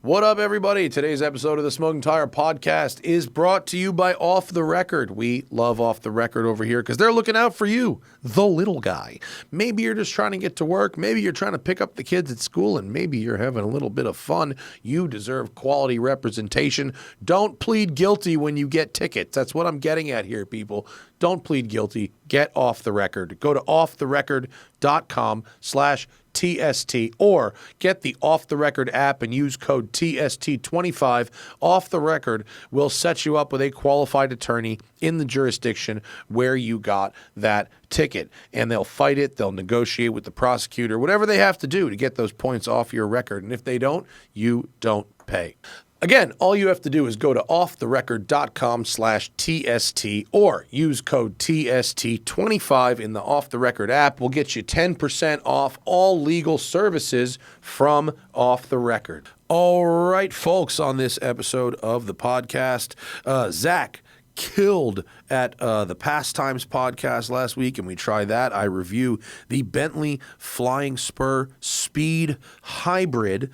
What up, everybody? Today's episode of the Smoking Tire Podcast is brought to you by Off the Record. We love Off the Record over here because they're looking out for you, the little guy. Maybe you're just trying to get to work. Maybe you're trying to pick up the kids at school, and maybe you're having a little bit of fun. You deserve quality representation. Don't plead guilty when you get tickets. That's what I'm getting at here, people. Don't plead guilty. Get Off the Record. Go to offtherecord.com/TST or get the Off the Record app and use code TST25. Off the Record will set you up with a qualified attorney in the jurisdiction where you got that ticket. And they'll fight it. They'll negotiate with the prosecutor, whatever they have to do to get those points off your record. And if they don't, you don't pay. Again, all you have to do is go to offtherecord.com/TST or use code TST25 in the Off the Record app. We'll get you 10% off all legal services from Off the Record. All right, folks, on this episode of the podcast, Zach killed at the Pastimes podcast last week, and we try that. I review the Bentley Flying Spur Speed Hybrid.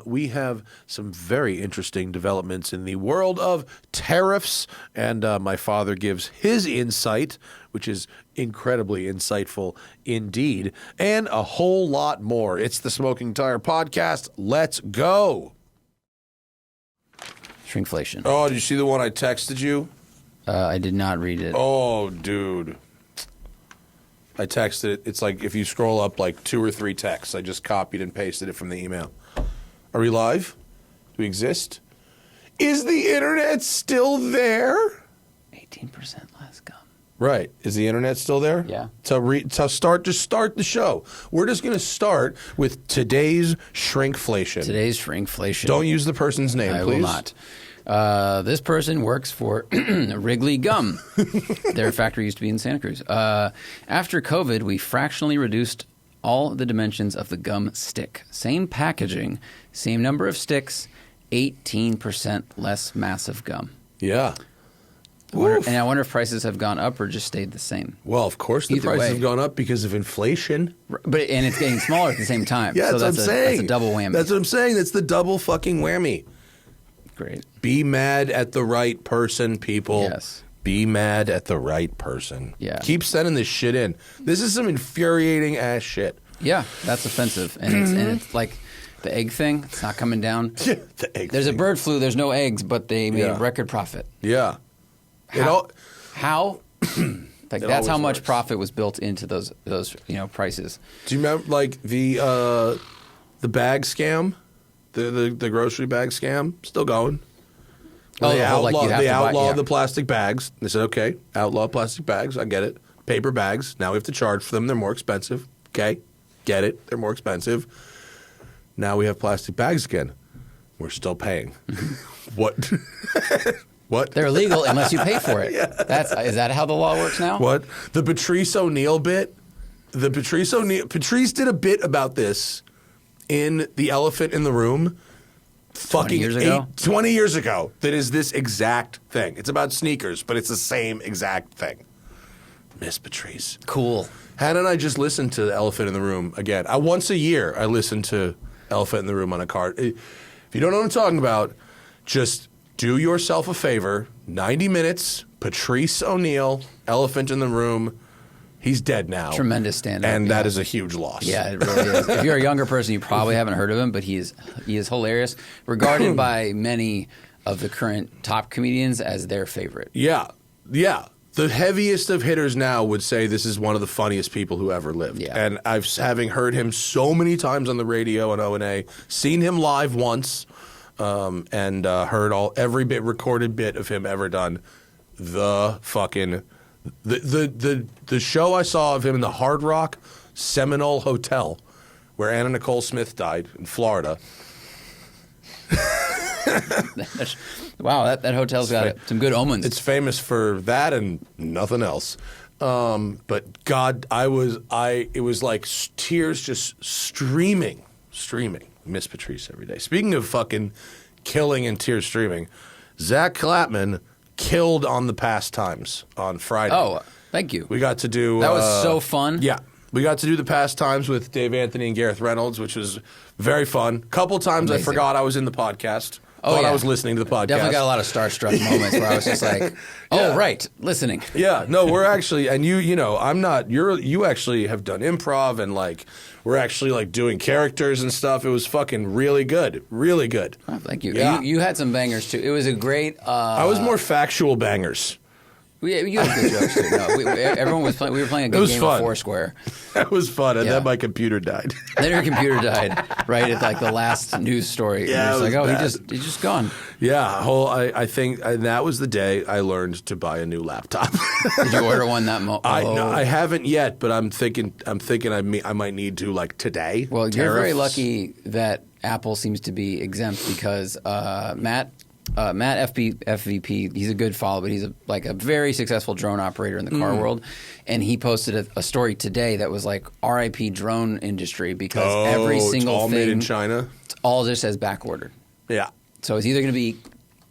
We have some very interesting developments in the world of tariffs, and my father gives his insight, which is incredibly insightful indeed, and a whole lot more. It's the Smoking Tire Podcast. Let's go. Shrinkflation. Oh, did you see the one I texted you? I did not read it. Oh, dude. I texted it. It's like if you scroll up like 2 or 3 texts, I just copied and pasted it from the email. Are we live? Do we exist? Is the internet still there? 18% less gum. Right. Is the internet still there? Yeah. To start the show. We're just going to start with today's shrinkflation. Today's shrinkflation. Don't use the person's name, I please. will not. This person works for Wrigley Gum. Their factory used to be in Santa Cruz. After COVID, we fractionally reduced all the dimensions of the gum stick. Same packaging, same number of sticks, 18% less massive gum. Yeah. And I wonder if prices have gone up or just stayed the same. Well, of course the prices have gone up because of inflation. And it's getting smaller at the same time. Yeah, that's what I'm saying. That's a double whammy. That's what I'm saying. That's the double fucking whammy. Great. Be mad at the right person, people. Yes. Be mad at the right person. Yeah. Keep sending this shit in. This is some infuriating ass shit. Yeah, that's offensive. And it's like the egg thing. It's not coming down. The egg There's thing. a bird flu. There's no eggs, but they made a record profit. Yeah. How? Like that's how much works. profit was built into those prices. Do you remember like the bag scam? The grocery bag scam? Still going. They outlawed the plastic bags. They said, okay, outlaw plastic bags. I get it. Paper bags. Now we have to charge for them. They're more expensive. Okay. Get it. They're more expensive. Now we have plastic bags again. We're still paying. What? What? They're illegal unless you pay for it. Yeah. Is that how the law works now? What? The Patrice O'Neill bit? Patrice did a bit about this in The Elephant in the Room. 20 years ago? 20 years ago. That is this exact thing. It's about sneakers, but it's the same exact thing. Miss Patrice. Cool. Hannah and I just listened to The Elephant in the Room again. Once a year, I listen to Elephant in the Room on a car. If you don't know what I'm talking about, just do yourself a favor. 90 minutes, Patrice O'Neill, Elephant in the Room. He's dead now. Tremendous stand-up. And that is a huge loss. Yeah, it really is. If you're a younger person, you probably haven't heard of him, but he is hilarious. Regarded by many of the current top comedians as their favorite. Yeah. Yeah. The heaviest of hitters now would say this is one of the funniest people who ever lived. Yeah. And having heard him so many times on the radio on O&A, seen him live once, and heard every recorded bit of him ever done. The show I saw of him in the Hard Rock Seminole Hotel, where Anna Nicole Smith died in Florida. Wow, that hotel's got some good omens. It's famous for that and nothing else. But God, it was like tears just streaming. Miss Patrice every day. Speaking of fucking killing and tears streaming, Zach Clapman killed on the Pastimes on Friday. Oh, thank you. We got to do... That was so fun. Yeah. We got to do the pastimes with Dave Anthony and Gareth Reynolds, which was very fun. Couple times Amazing. I forgot I was in the podcast. Oh, Thought yeah. I was listening to the podcast. Definitely got a lot of starstruck moments where I was just like, oh, right, listening. Yeah, no, we're actually, and you know, I'm not, you actually have done improv and like, we're actually like doing characters and stuff. It was fucking really good. Really good. Oh, thank you. Yeah. You had some bangers, too. It was a great... I was more factual bangers. You had good jokes, too. No, everyone was playing. We were playing a good game fun. of Foursquare. That was fun, and Yeah. then my computer died. Then your computer died right at like the last news story. Yeah, and it it's like, was oh, bad. he's just gone. Yeah, I think that was the day I learned to buy a new laptop. Did you order one that moment? No, I haven't yet, but I'm thinking I might need to like today. Well, you're very Tariffs. lucky that Apple seems to be exempt because Matt FVP, he's a good follow, but he's a very successful drone operator in the car world, and he posted a story today that was like RIP drone industry because every it's single all thing made in China. all just says back ordered. Yeah. So it's either going to be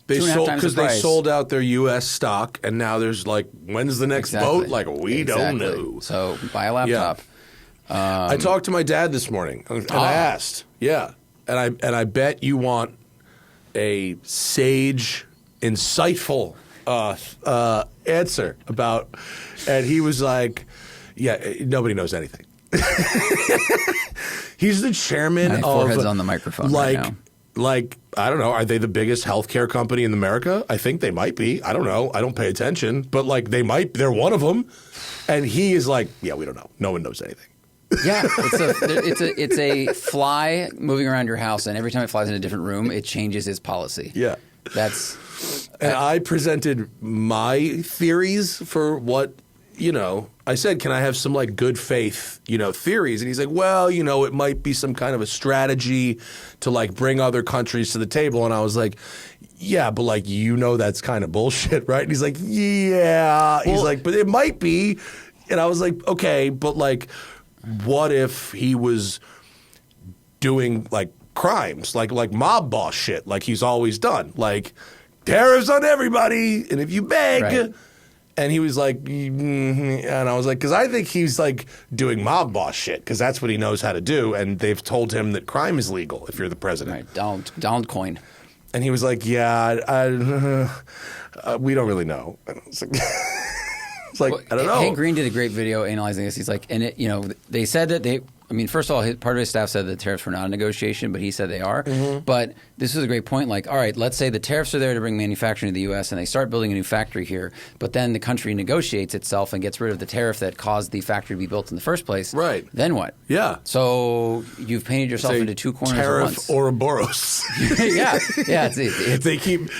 They 2.5 sold times the because they price. sold out their U.S. stock, and now there's like, when's the next Exactly. boat? Like we don't Exactly. know. So buy a laptop. I talked to my dad this morning, and I asked, and I bet you want a sage, insightful answer about, and he was like, yeah, nobody knows anything. He's the chairman My of forehead's on the microphone right now. Like, I don't know, are they the biggest healthcare company in America? I think they might be. I don't know. I don't pay attention. But, like, they're one of them. And he is like, yeah, we don't know. No one knows anything. Yeah, it's a fly moving around your house, and every time it flies in a different room, it changes its policy. Yeah. That's And I presented my theories for what, I said, can I have some, like, good faith, theories? And he's like, well, it might be some kind of a strategy to, like, bring other countries to the table. And I was like, yeah, but, like, that's kind of bullshit, right? And he's like, yeah. He's like, but it might be. And I was like, okay, but, like, what if he was doing, like, crimes, like mob boss shit, like he's always done, like tariffs on everybody, and if you beg, right. And he was like, and I was like, because I think he's like doing mob boss shit, because that's what he knows how to do, and they've told him that crime is legal if you're the president. Right, Donald Coin. And he was like, yeah, we don't really know. And I was like, it's like, I don't know. Hank Green did a great video analyzing this. He's like, and they said that first of all, part of his staff said that tariffs were not a negotiation, but he said they are. Mm-hmm. But this was a great point. Like, all right, let's say the tariffs are there to bring manufacturing to the U.S. and they start building a new factory here, but then the country negotiates itself and gets rid of the tariff that caused the factory to be built in the first place. Right. Then what? Yeah. So you've painted yourself into two corners at once. Tariff Ouroboros. Yeah. It's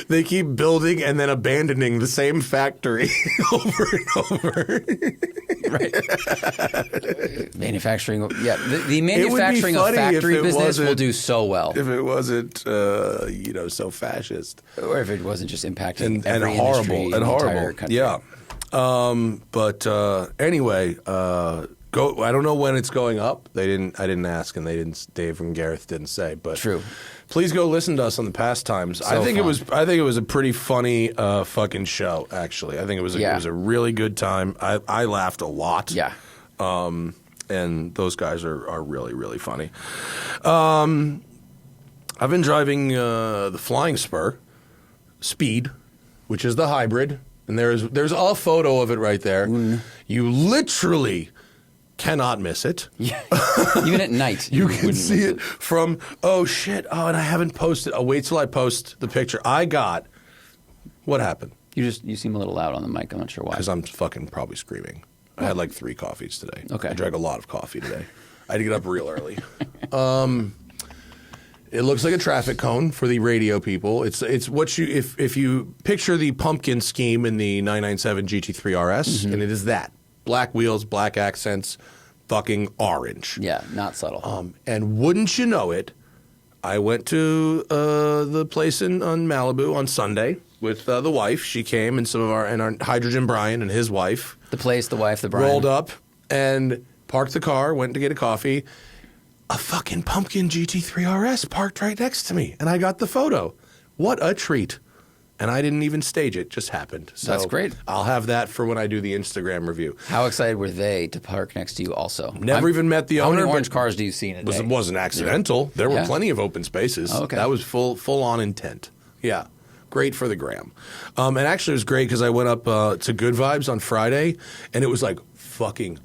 They keep building and then abandoning the same factory over and over. Right. Manufacturing. Yeah. The manufacturing of factory business will do so well. If it wasn't, so fascist. Or if it wasn't just impacting And every horrible. industry in And the horrible. entire country. Yeah. But anyway, I don't know when it's going up. I didn't ask, and Dave and Gareth didn't say. But True. Please go listen to us on the pastimes. I think it was a pretty funny fucking show. Actually, I think it was a really good time. I laughed a lot. Yeah. And those guys are really, really funny. I've been driving the Flying Spur Speed, which is the hybrid, and there's a photo of it right there. Mm. You literally cannot miss it. Yeah. Even at night. You can see it from, and I haven't posted. Oh, wait till I post the picture. What happened? You seem a little loud on the mic. I'm not sure why. Because I'm fucking probably screaming. I had like 3 coffees today. Okay. I drank a lot of coffee today. I had to get up real early. It looks like a traffic cone for the radio people. It's what if you picture the pumpkin scheme in the 997 GT3RS, mm-hmm. and it is that. Black wheels, black accents, fucking orange. Yeah, not subtle. And wouldn't you know it, I went to the place on Malibu on Sunday with the wife. She came and our Hydrogen Brian and his wife. The place, the wife, the Brian. Rolled up and parked the car, went to get a coffee. A fucking pumpkin GT3RS parked right next to me, and I got the photo. What a treat. and I didn't even stage it. Just happened. So That's great. I'll have that for when I do the Instagram review. How excited were they to park next to you also? Never even met the owner. How many orange cars do you see in a day? It wasn't accidental. There were plenty of open spaces. Oh, okay. That was full on intent. Yeah. Great for the gram. And actually it was great because I went up to Good Vibes on Friday, and it was like fucking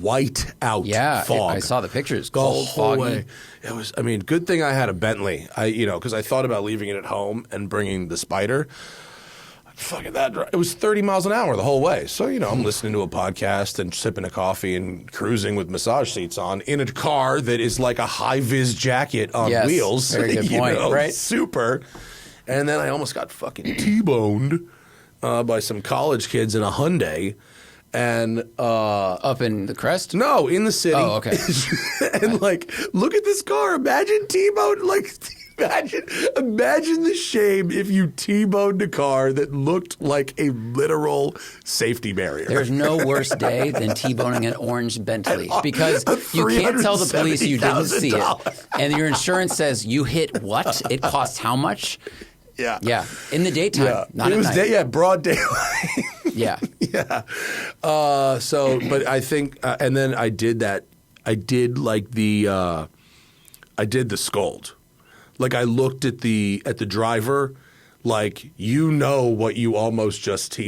white out fog. I saw the pictures. The Cold, whole foggy. way. It was, I mean, good thing I had a Bentley. Because I thought about leaving it at home and bringing the Spider. Fucking that. It was 30 miles an hour the whole way. So, I'm listening to a podcast and sipping a coffee and cruising with massage seats on in a car that is like a high-vis jacket on wheels. Very good point, right? Super. And then I almost got fucking T-boned by some college kids in a Hyundai. And up in the crest? No, in the city. Oh, okay. And look at this car. Imagine T-boned. Imagine the shame if you T-boned a car that looked like a literal safety barrier. There's no worse day than T-boning an orange Bentley because you can't tell the police you didn't see it, and your insurance says you hit what? It costs how much? Yeah. Yeah. In the daytime, not it was at night. Broad daylight. Yeah. Yeah. But I think, and then I did that. I did the scold. I looked at the driver, what you almost just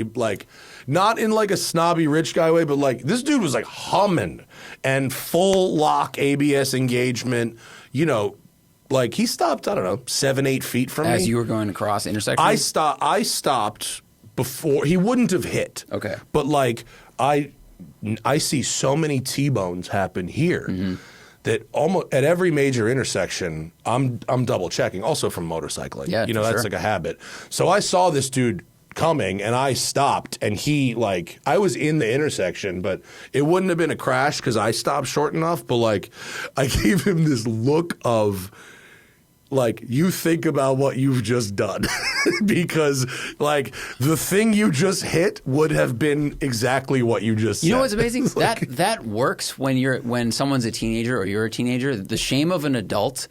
not in a snobby rich guy way, but this dude was humming and full lock ABS engagement, he stopped, I don't know, 7-8 feet from me. As you were going across intersection? I stopped before. He wouldn't have hit. Okay. But I see so many T-bones happen here that almost at every major intersection, I'm double checking. Also from motorcycling. Yeah, that's sure. a habit. So I saw this dude coming and I stopped, and he I was in the intersection, but it wouldn't have been a crash because I stopped short enough. But I gave him this look of you think about what you've just done because the thing you just hit would have been exactly what you just said. You know what's amazing? That works when someone's a teenager or you're a teenager. The shame of an adult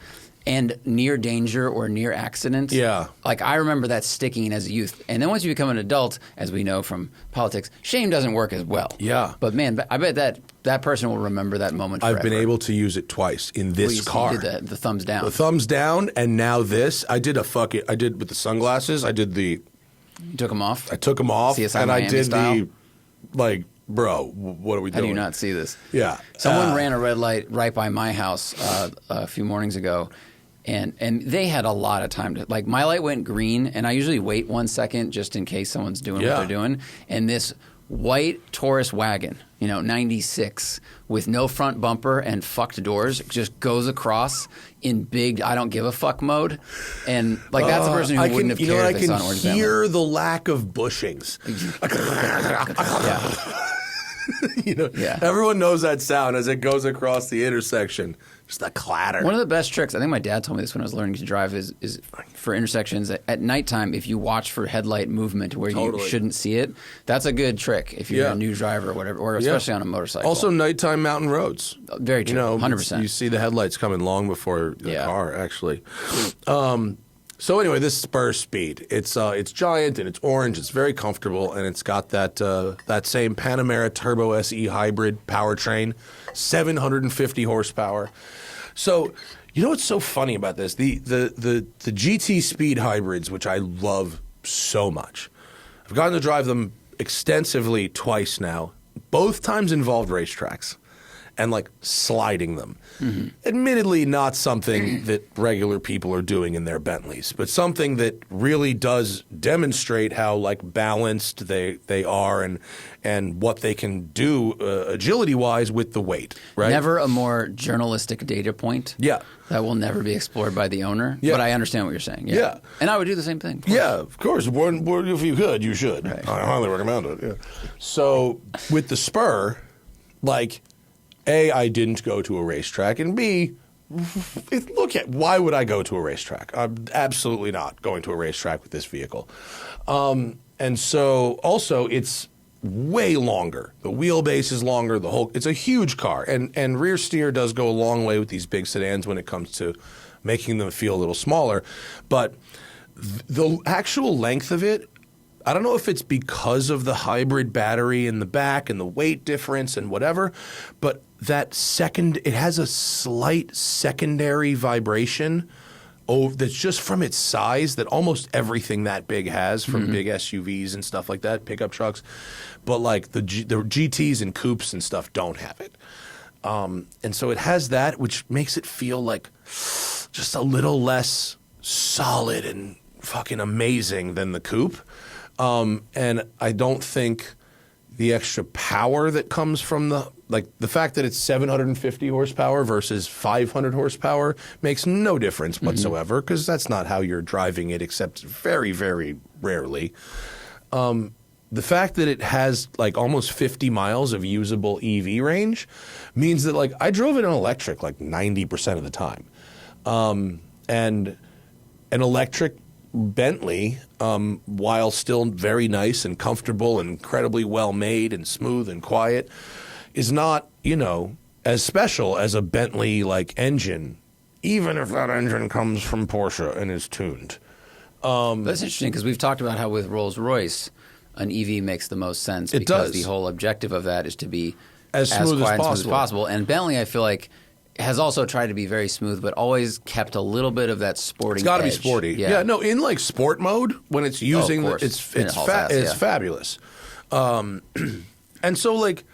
and near danger or near accident. Yeah. I remember that sticking as a youth. And then once you become an adult, as we know from politics, shame doesn't work as well. Yeah. But man, I bet that person will remember that moment forever. I've been able to use it twice in this car. You did the thumbs down. The thumbs down, and now this. I did with the sunglasses. You took them off? I took them off. CSI and Miami I did style? bro, what are we doing? How do you not see this? Yeah. Someone ran a red light right by my house a few mornings ago. And they had a lot of time to my light went green, and I usually wait 1 second just in case someone's doing what they're doing. And this white Taurus wagon, 96 with no front bumper and fucked doors, just goes across in big I don't give a fuck mode. And that's a person who wouldn't have cared if they saw an orange I can hear the lack of bushings. Yeah. Everyone knows that sound as it goes across the intersection. Just a clatter. One of the best tricks, I think my dad told me this when I was learning to drive, is for intersections at nighttime, if you watch for headlight movement where you shouldn't see it, that's a good trick if you're a new driver or whatever, or especially on a motorcycle. Also, nighttime mountain roads. Very true, 100%. You see the headlights coming long before the car, actually. So anyway, this Spur Speed, it's giant and it's orange. It's very comfortable, and it's got that same Panamera Turbo SE hybrid powertrain, 750 horsepower. So you know what's so funny about this? The GT Speed hybrids, which I love so much. I've gotten to drive them extensively twice now. Both times involved racetracks and sliding them. Mm-hmm. Admittedly, not something that regular people are doing in their Bentleys, but something that really does demonstrate how balanced they are and what they can do agility-wise with the weight. Right? Never a more journalistic data point. Yeah. That will never be explored by the owner. Yeah. But I understand what you're saying. Yeah. And I would do the same thing. Yeah, of course. If you could, you should. Right. I highly recommend it. Yeah. So with the Spur, A, I didn't go to a racetrack, and B, why would I go to a racetrack? I'm absolutely not going to a racetrack with this vehicle. And so also it's way longer. The wheelbase is longer. It's a huge car, and rear steer does go a long way with these big sedans when it comes to making them feel a little smaller. But The actual length of it, I don't know if it's because of the hybrid battery in the back and the weight difference and whatever, but it has a slight secondary vibration that's just from its size that almost everything that big has, from big SUVs and stuff like that, pickup trucks. But like the GTs and coupes and stuff don't have it. And so it has that, which makes it feel like just a little less solid and fucking amazing than the coupe. And I don't think the extra power that comes from the fact that it's 750 horsepower versus 500 horsepower makes no difference whatsoever, because that's not how you're driving it, except very, very rarely. The fact that it has like almost 50 miles of usable EV range means that like I drove it in electric like 90% of the time. And an electric Bentley, while still very nice and comfortable and incredibly well made and smooth and quiet, is not, as special as a Bentley like engine, even if that engine comes from Porsche and is tuned. That's interesting, because we've talked about how with Rolls-Royce, an EV makes the most sense, because the whole objective of that is to be as smooth as possible. And Bentley, I feel like, has also tried to be very smooth, but always kept a little bit of that sporting edge. It's got to be sporty. Yeah, no, in like sport mode, when it's using, it's fabulous. And so like,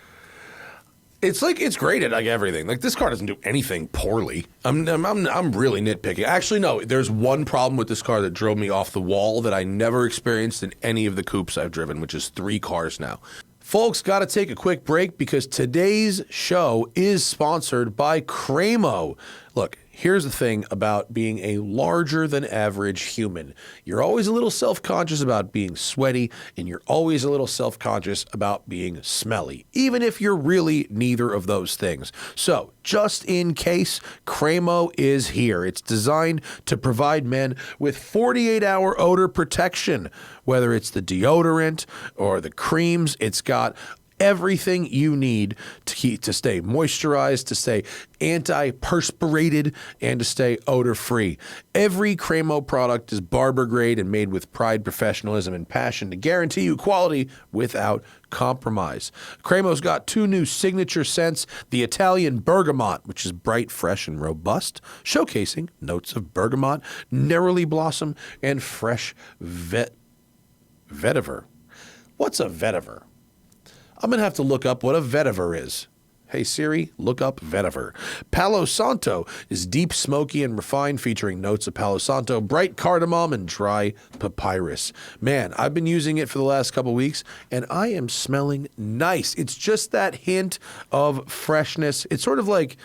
it's great at like everything. Like this car doesn't do anything poorly. I'm really nitpicking. Actually, no. There's one problem with this car that drove me off the wall that I never experienced in any of the coupes I've driven, which is 3 cars now. Folks, got to take a quick break because today's show is sponsored by Cremo. Look, here's the thing about being a larger than average human. You're always a little self-conscious about being sweaty, and you're always a little self-conscious about being smelly, even if you're really neither of those things. So, just in case, Cremo is here. It's designed to provide men with 48-hour odor protection. Whether it's the deodorant or the creams, it's got everything you need to stay moisturized, to stay antiperspirated, and to stay odor-free. Every Cremo product is barber grade and made with pride, professionalism, and passion to guarantee you quality without compromise. Cremo's got 2 new signature scents, the Italian Bergamont, which is bright, fresh, and robust, showcasing notes of bergamot, neroli blossom, and fresh vetiver. What's a vetiver? I'm going to have to look up what a vetiver is. Hey Siri, look up vetiver. Palo Santo is deep, smoky, and refined, featuring notes of Palo Santo, bright cardamom, and dry papyrus. Man, I've been using it for the last couple weeks, and I am smelling nice. It's just that hint of freshness. It's sort of like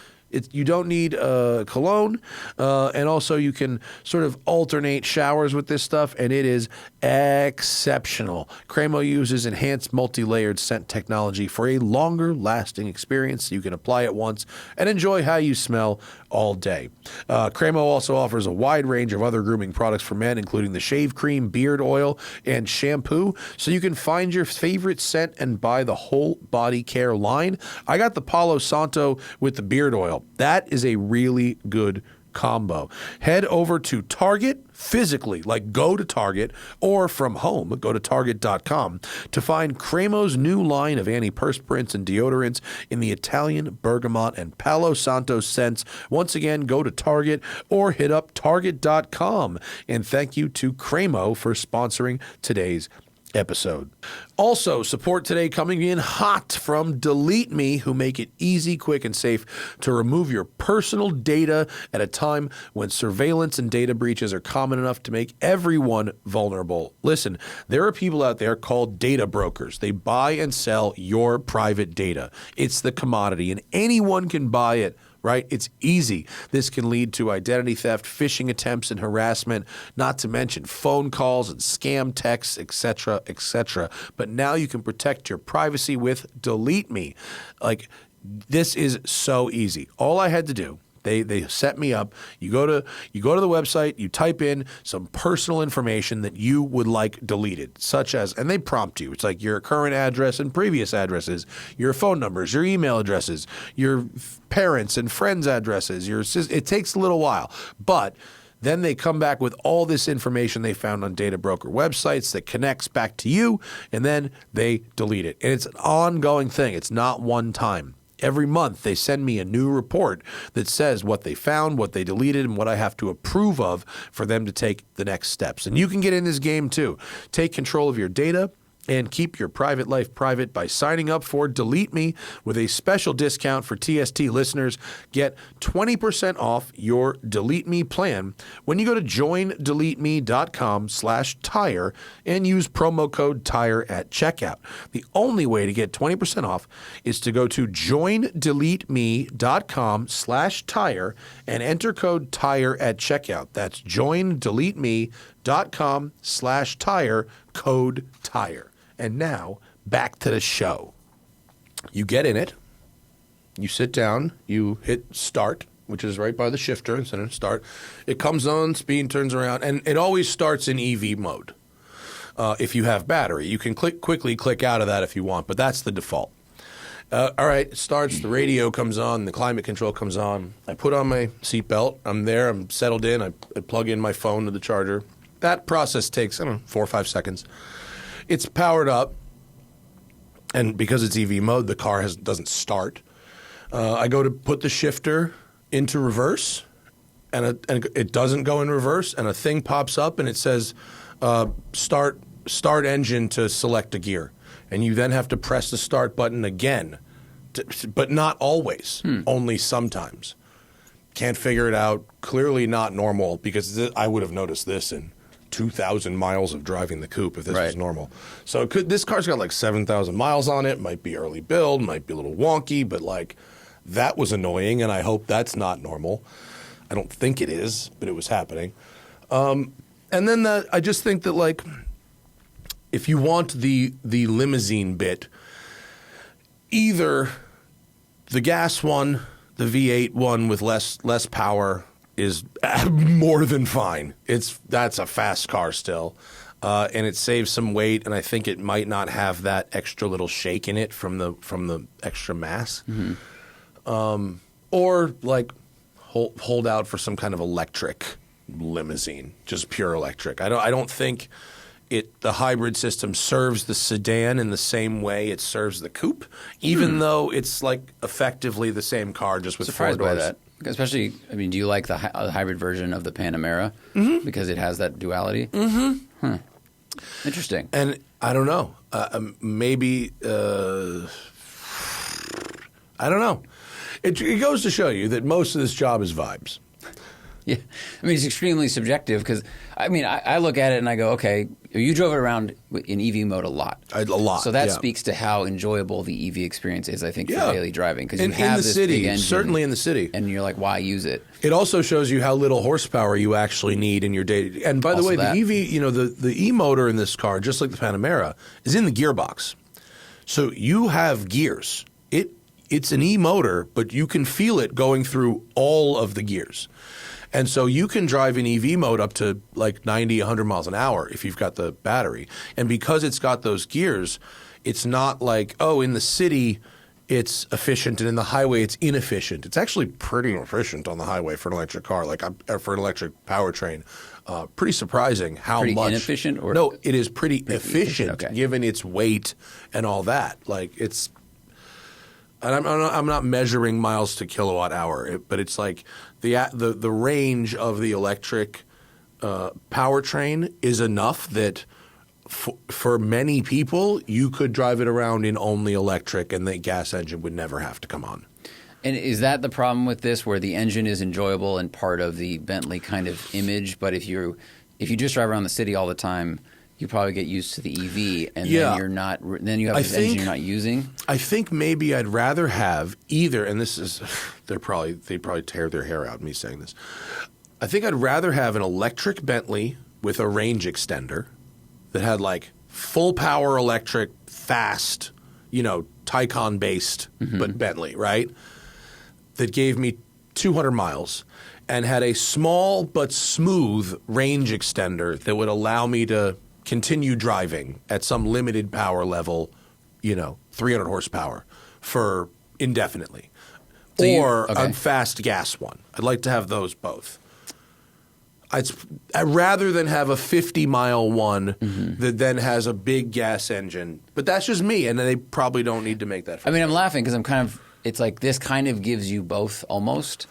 you don't need cologne, and also you can sort of alternate showers with this stuff, and it is exceptional. Cremo uses enhanced multi-layered scent technology for a longer-lasting experience. You can apply it once and enjoy how you smell all day. Cremo also offers a wide range of other grooming products for men, including the shave cream, beard oil, and shampoo, so you can find your favorite scent and buy the whole body care line. I got the Palo Santo with the beard oil. That is a really good combo. Head over to Target physically, like go to Target, or from home, go to Target.com to find Cremo's new line of antiperspirants and deodorants in the Italian Bergamot and Palo Santo scents. Once again, go to Target or hit up Target.com. And thank you to Cremo for sponsoring today's episode. Also, support today coming in hot from DELETEME, who make it easy, quick, and safe to remove your personal data at a time when surveillance and data breaches are common enough to make everyone vulnerable. Listen, there are people out there called data brokers. They buy and sell your private data. It's the commodity, and anyone can buy it. Right? It's easy. This can lead to identity theft, phishing attempts, and harassment, not to mention phone calls and scam texts, etc., etc. But now you can protect your privacy with DELETEME. Like, this is so easy. All I had to do, they set me up. You go to the website, you type in some personal information that you would like deleted, such as, and they prompt you. It's like your current address and previous addresses, your phone numbers, your email addresses, your parents and friends' addresses. It takes a little while, but Then they come back with all this information they found on data broker websites that connects back to you, and then they delete it. And it's an ongoing thing. It's not one time. Every month, they send me a new report that says what they found, what they deleted, and what I have to approve of for them to take the next steps. And you can get in this game too. Take control of your data and keep your private life private by signing up for Delete Me with a special discount for TST listeners. Get 20% off your Delete Me plan when you go to joindeleteme.com/tire and use promo code TIRE at checkout. The only way to get 20% off is to go to joindeleteme.com/tire and enter code TIRE at checkout. That's joindeleteme.com/tire, code TIRE. And now, back to the show. You get in it, you sit down, you hit start, which is right by the shifter, instead of start. It comes on, speed turns around, and it always starts in EV mode. If you have battery, you can quickly click out of that if you want, but that's the default. All right, it starts, the radio comes on, the climate control comes on. I put on my seatbelt, I'm there, I'm settled in, I plug in my phone to the charger. That process takes, 4 or 5 seconds. It's powered up, and because it's EV mode, the car doesn't start. I go to put the shifter into reverse, and it doesn't go in reverse, and a thing pops up, and it says, start engine to select a gear. And you then have to press the start button again, but not always, only sometimes. Can't figure it out. Clearly not normal, because I would have noticed this in 2,000 miles of driving the coupe if this was normal. So this car's got like 7,000 miles on it. Might be early build, might be a little wonky, but like that was annoying, and I hope that's not normal. I don't think it is, but it was happening. And then I just think that like if you want the limousine bit, either the gas one, the V8 one with less power is more than fine. That's a fast car still, and it saves some weight. And I think it might not have that extra little shake in it from the extra mass, or like hold out for some kind of electric limousine, just pure electric. I don't think the hybrid system serves the sedan in the same way it serves the coupe, even though it's like effectively the same car, just with Surprised 4 doors. by that. Especially, I mean, do you like the hybrid version of the Panamera because it has that duality? Mm-hmm. Interesting. And I don't know. Maybe I don't know. It goes to show you that most of this job is vibes. Yeah, I mean, it's extremely subjective because, I mean, I look at it and I go, okay, you drove it around in EV mode a lot. A lot. So that speaks to how enjoyable the EV experience is, I think, for daily driving. Because you have in the this city, big engine, certainly in the city. And you're like, why use it? It also shows you how little horsepower you actually need in your day. And by the way, the EV, the e-motor in this car, just like the Panamera, is in the gearbox. So you have gears. It's an e-motor, but you can feel it going through all of the gears. And so you can drive in EV mode up to like 90, 100 miles an hour if you've got the battery. And because it's got those gears, it's not like, in the city it's efficient and in the highway it's inefficient. It's actually pretty efficient on the highway for an electric car, for an electric powertrain. Pretty surprising how pretty much. Inefficient? Or? No, it is pretty efficient given its weight and all that. Like it's. And I'm not measuring miles to kilowatt hour, but it's like the range of the electric powertrain is enough that for many people you could drive it around in only electric, and the gas engine would never have to come on. And is that the problem with this, where the engine is enjoyable and part of the Bentley kind of image, but if you just drive around the city all the time, you probably get used to the EV, and then you're not. Then you have this engine you're not using. I think maybe I'd rather have either, and this is, they probably tear their hair out me saying this. I think I'd rather have an electric Bentley with a range extender that had like full power electric, fast, Taycan based, but Bentley, right? That gave me 200 miles and had a small but smooth range extender that would allow me to continue driving at some limited power level, 300 horsepower for indefinitely. A fast gas one. I'd like to have those both. rather than have a 50-mile one that then has a big gas engine. But that's just me, and they probably don't need to make that. I mean, I'm laughing because I'm kind of. It's like this kind of gives you both almost,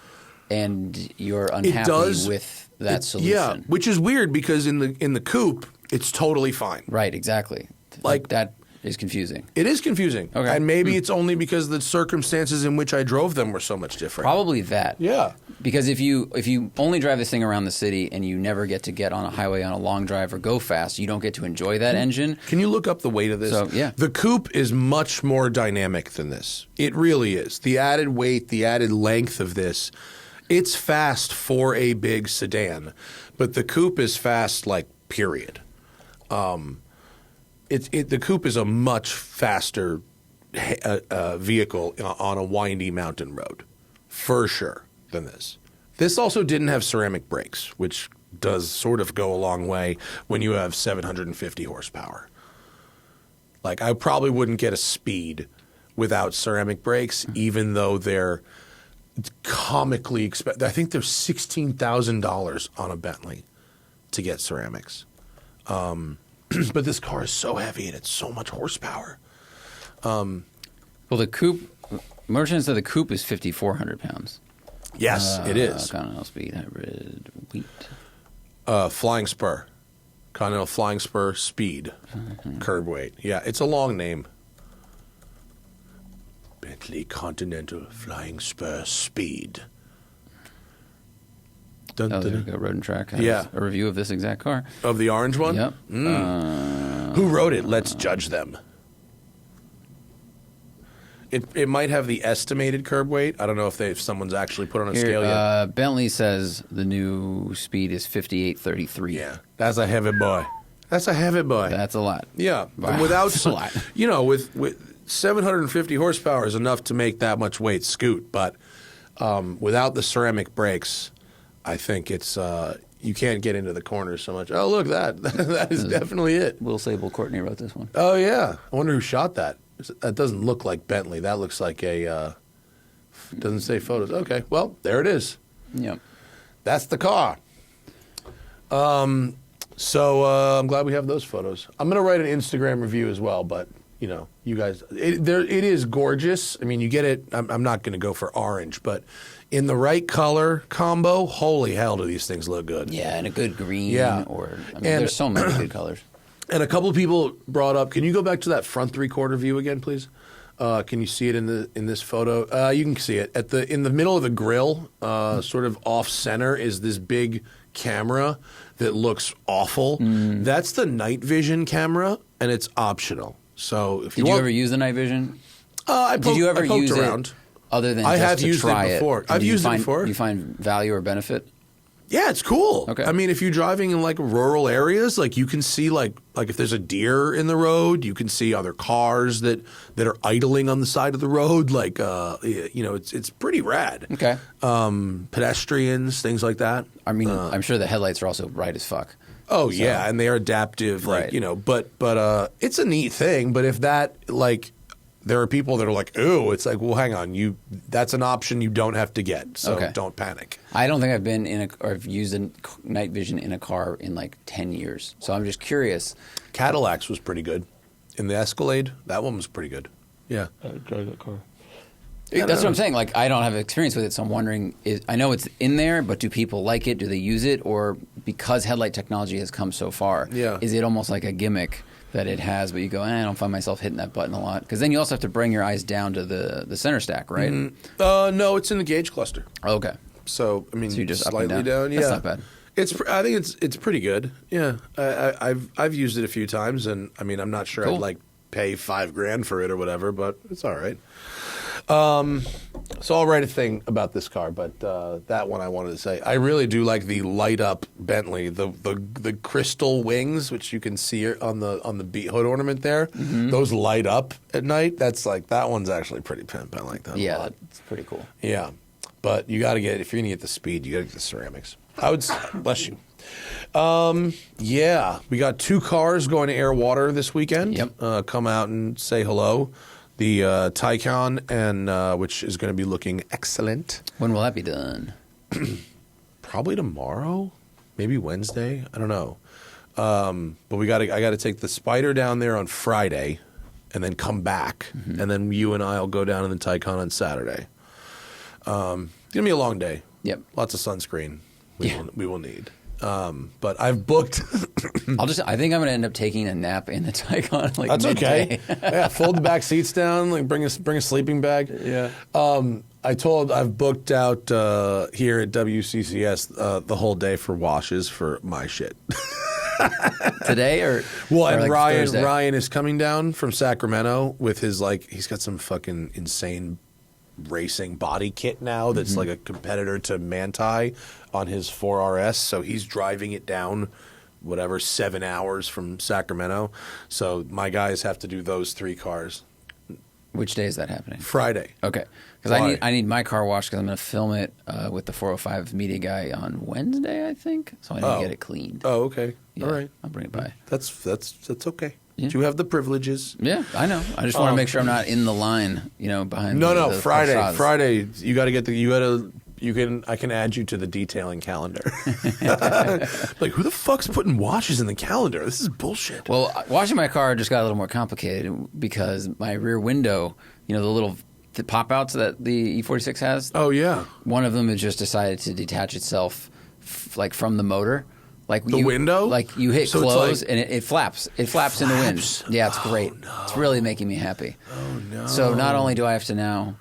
and you're unhappy with that solution. Yeah, which is weird because in the coupe, it's totally fine. Right, exactly. Like that is confusing. It is confusing. Okay. And maybe it's only because the circumstances in which I drove them were so much different. Probably that. Yeah. Because if you only drive this thing around the city and you never get to get on a highway on a long drive or go fast, you don't get to enjoy that engine. Can you look up the weight of this? So, yeah. The coupe is much more dynamic than this. It really is. The added weight, the added length of this, it's fast for a big sedan. But the coupe is fast, like, period. The coupe is a much faster vehicle on a windy mountain road, for sure, than this. This also didn't have ceramic brakes, which does sort of go a long way when you have 750 horsepower. Like, I probably wouldn't get a speed without ceramic brakes, even though they're comically expensive. I think they're $16,000 on a Bentley to get ceramics. But this car is so heavy and it's so much horsepower. Well, the coupe, merchants said the coupe is 5,400 pounds. Yes, it is. Continental Speed Hybrid Wheat. Flying Spur. Continental Flying Spur Speed. Curb weight. Yeah, it's a long name. Bentley Continental Flying Spur Speed. Dun, Oh, dun, there you dun. go. Road and Track has Yeah. a review of this exact car. Of the orange one? Yep. Who wrote it? Let's judge them. It might have the estimated curb weight. I don't know if someone's actually put on a scale yet. Bentley says the new speed is 5833. Yeah, that's a heavy boy. That's a heavy boy. That's a lot. Yeah, Wow. and without That's a lot. with 750 horsepower is enough to make that much weight scoot, but without the ceramic brakes, I think it's you can't get into the corners so much. Oh, look, that is definitely it. Will Sable Courtney wrote this one. Oh yeah, I wonder who shot that. That doesn't look like Bentley. That looks like a doesn't say photos. Okay, well there it is. Yep. That's the car. So I'm glad we have those photos. I'm going to write an Instagram review as well, but you guys, it is gorgeous. I mean, you get it. I'm not going to go for orange, but in the right color combo, holy hell, do these things look good? Yeah, and a good green. Yeah. There's so many good colors. And a couple of people brought up. Can you go back to that front 3/4 view again, please? Can you see it in this photo? You can see it in the middle of the grill, sort of off center, is this big camera that looks awful. That's the night vision camera, and it's optional. So if Did you ever use the night vision? Did you ever use around. it other than I just have to used try it before. I've used it before. Do you find value or benefit? Yeah, it's cool. Okay. I mean, if you're driving in like rural areas, like you can see like if there's a deer in the road, you can see other cars that are idling on the side of the road. Like it's pretty rad. Okay. Pedestrians, things like that. I mean, I'm sure the headlights are also bright as fuck. Oh yeah, and they are adaptive. Like Right. but it's a neat thing. But if that there are people that are like, ooh, it's like, well, hang on, that's an option you don't have to get, so Okay. don't panic. I don't think I've been or I've used a night vision in a car in like 10 years. So I'm just curious. Cadillac's was pretty good. In the Escalade, that one was pretty good. Yeah. I drive that car. That's what I'm saying. Like, I don't have experience with it, so I'm wondering. I know it's in there, but do people like it? Do they use it? Or because headlight technology has come so far, is it almost like a gimmick that it has, but you go, I don't find myself hitting that button a lot? Because then you also have to bring your eyes down to the center stack, right? No, it's in the gauge cluster. Okay. So, I mean, So you just up slightly and down. Yeah. That's not bad. I think it's pretty good. Yeah. I've used it a few times, and I mean, I'm not sure Cool. I'd pay $5,000 for it or whatever, but it's all right. So I'll write a thing about this car, but that one I wanted to say. I really do like the light up Bentley, the crystal wings, which you can see on the beat hood ornament there. Mm-hmm. Those light up at night. That's that one's actually pretty pimp. I like that a lot. It's pretty cool. Yeah, but you got to if you're gonna get the speed, you got to get the ceramics. I would bless you. Yeah, we got 2 cars going to air water this weekend. Yep. Come out and say hello. The Taycan, and which is going to be looking excellent. When will that be done? Probably tomorrow, maybe Wednesday. I don't know. But I got to take the Spider down there on Friday, and then come back, and then you and I'll go down in the Taycan on Saturday. It's gonna be a long day. Yep. Lots of sunscreen. We will need. But I've booked. I think I'm gonna end up taking a nap in the Taycan. Like That's midday. okay. Yeah, fold the back seats down. Like bring a sleeping bag. Yeah. I've booked out here at WCCS the whole day for washes for my shit. Today or and like Thursday? Ryan is coming down from Sacramento with his he's got some fucking insane racing body kit now that's like a competitor to Manti on his 4RS, so he's driving it down 7 hours from Sacramento. So my guys have to do those 3 cars. Which day is that happening? Friday. Okay, because I need my car washed because I'm going to film it with the 405 media guy on Wednesday, I think. So I need to get it cleaned. Oh, okay. Yeah, all right. I'll bring it by. That's okay. Yeah. You have the privileges. Yeah, I know. I just want to make sure I'm not in the line, behind. No. the Friday. Porsches. Friday. You got to get I can add you to the detailing calendar. Like, who the fuck's putting washes in the calendar? This is bullshit. Well, washing my car just got a little more complicated because my rear window, the pop outs that the E46 has. Oh yeah. One of them has just decided to detach itself, from the motor. Like the window? Like you hit So close it's and it flaps. It flaps in the wind. Yeah, it's great. No. It's really making me happy. Oh no. So not only do I have to now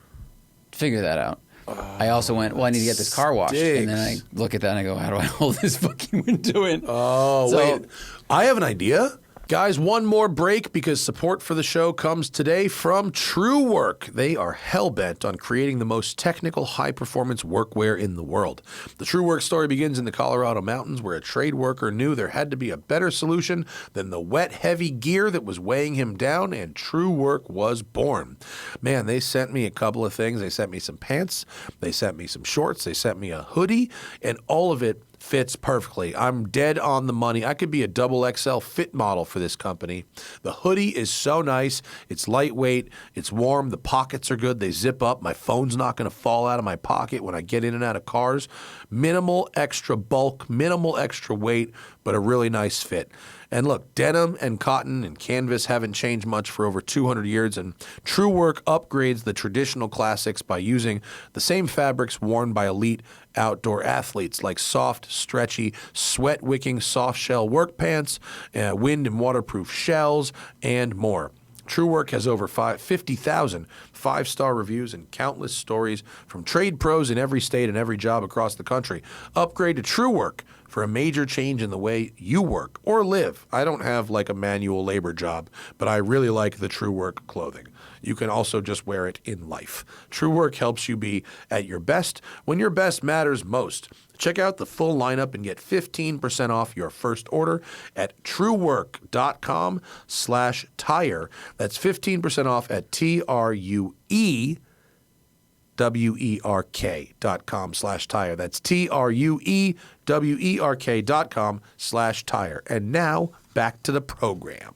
figure that out, I also went, I need to get this car washed. Stinks. And then I look at that and I go, how do I hold this fucking window in? Oh, wait. I have an idea. Guys, one more break because support for the show comes today from TRUEWERK. They are hell-bent on creating the most technical, high-performance workwear in the world. The TRUEWERK story begins in the Colorado mountains where a trade worker knew there had to be a better solution than the wet, heavy gear that was weighing him down, and TRUEWERK was born. Man, they sent me a couple of things. They sent me some pants. They sent me some shorts. They sent me a hoodie, and all of it fits perfectly. I'm dead on the money. I could be a XXL fit model for this company. The hoodie is so nice. It's lightweight. It's warm. The pockets are good. They zip up. My phone's not going to fall out of my pocket when I get in and out of cars. Minimal extra bulk, minimal extra weight, but a really nice fit. And look, denim and cotton and canvas haven't changed much for over 200 years, and TRUEWERK upgrades the traditional classics by using the same fabrics worn by elite outdoor athletes, like soft, stretchy, sweat-wicking soft-shell work pants, wind and waterproof shells, and more. TRUEWERK has over 50,000 five-star reviews and countless stories from trade pros in every state and every job across the country. Upgrade to TRUEWERK for a major change in the way you work or live. I don't have like a manual labor job, but I really like the TRUEWERK clothing. You can also just wear it in life. TRUEWERK helps you be at your best when your best matters most. Check out the full lineup and get 15% off your first order at truewerk.com/tire. That's 15% off at TRUEWERK.com/tire. That's TRUEWERK.com/tire. And now back to the program.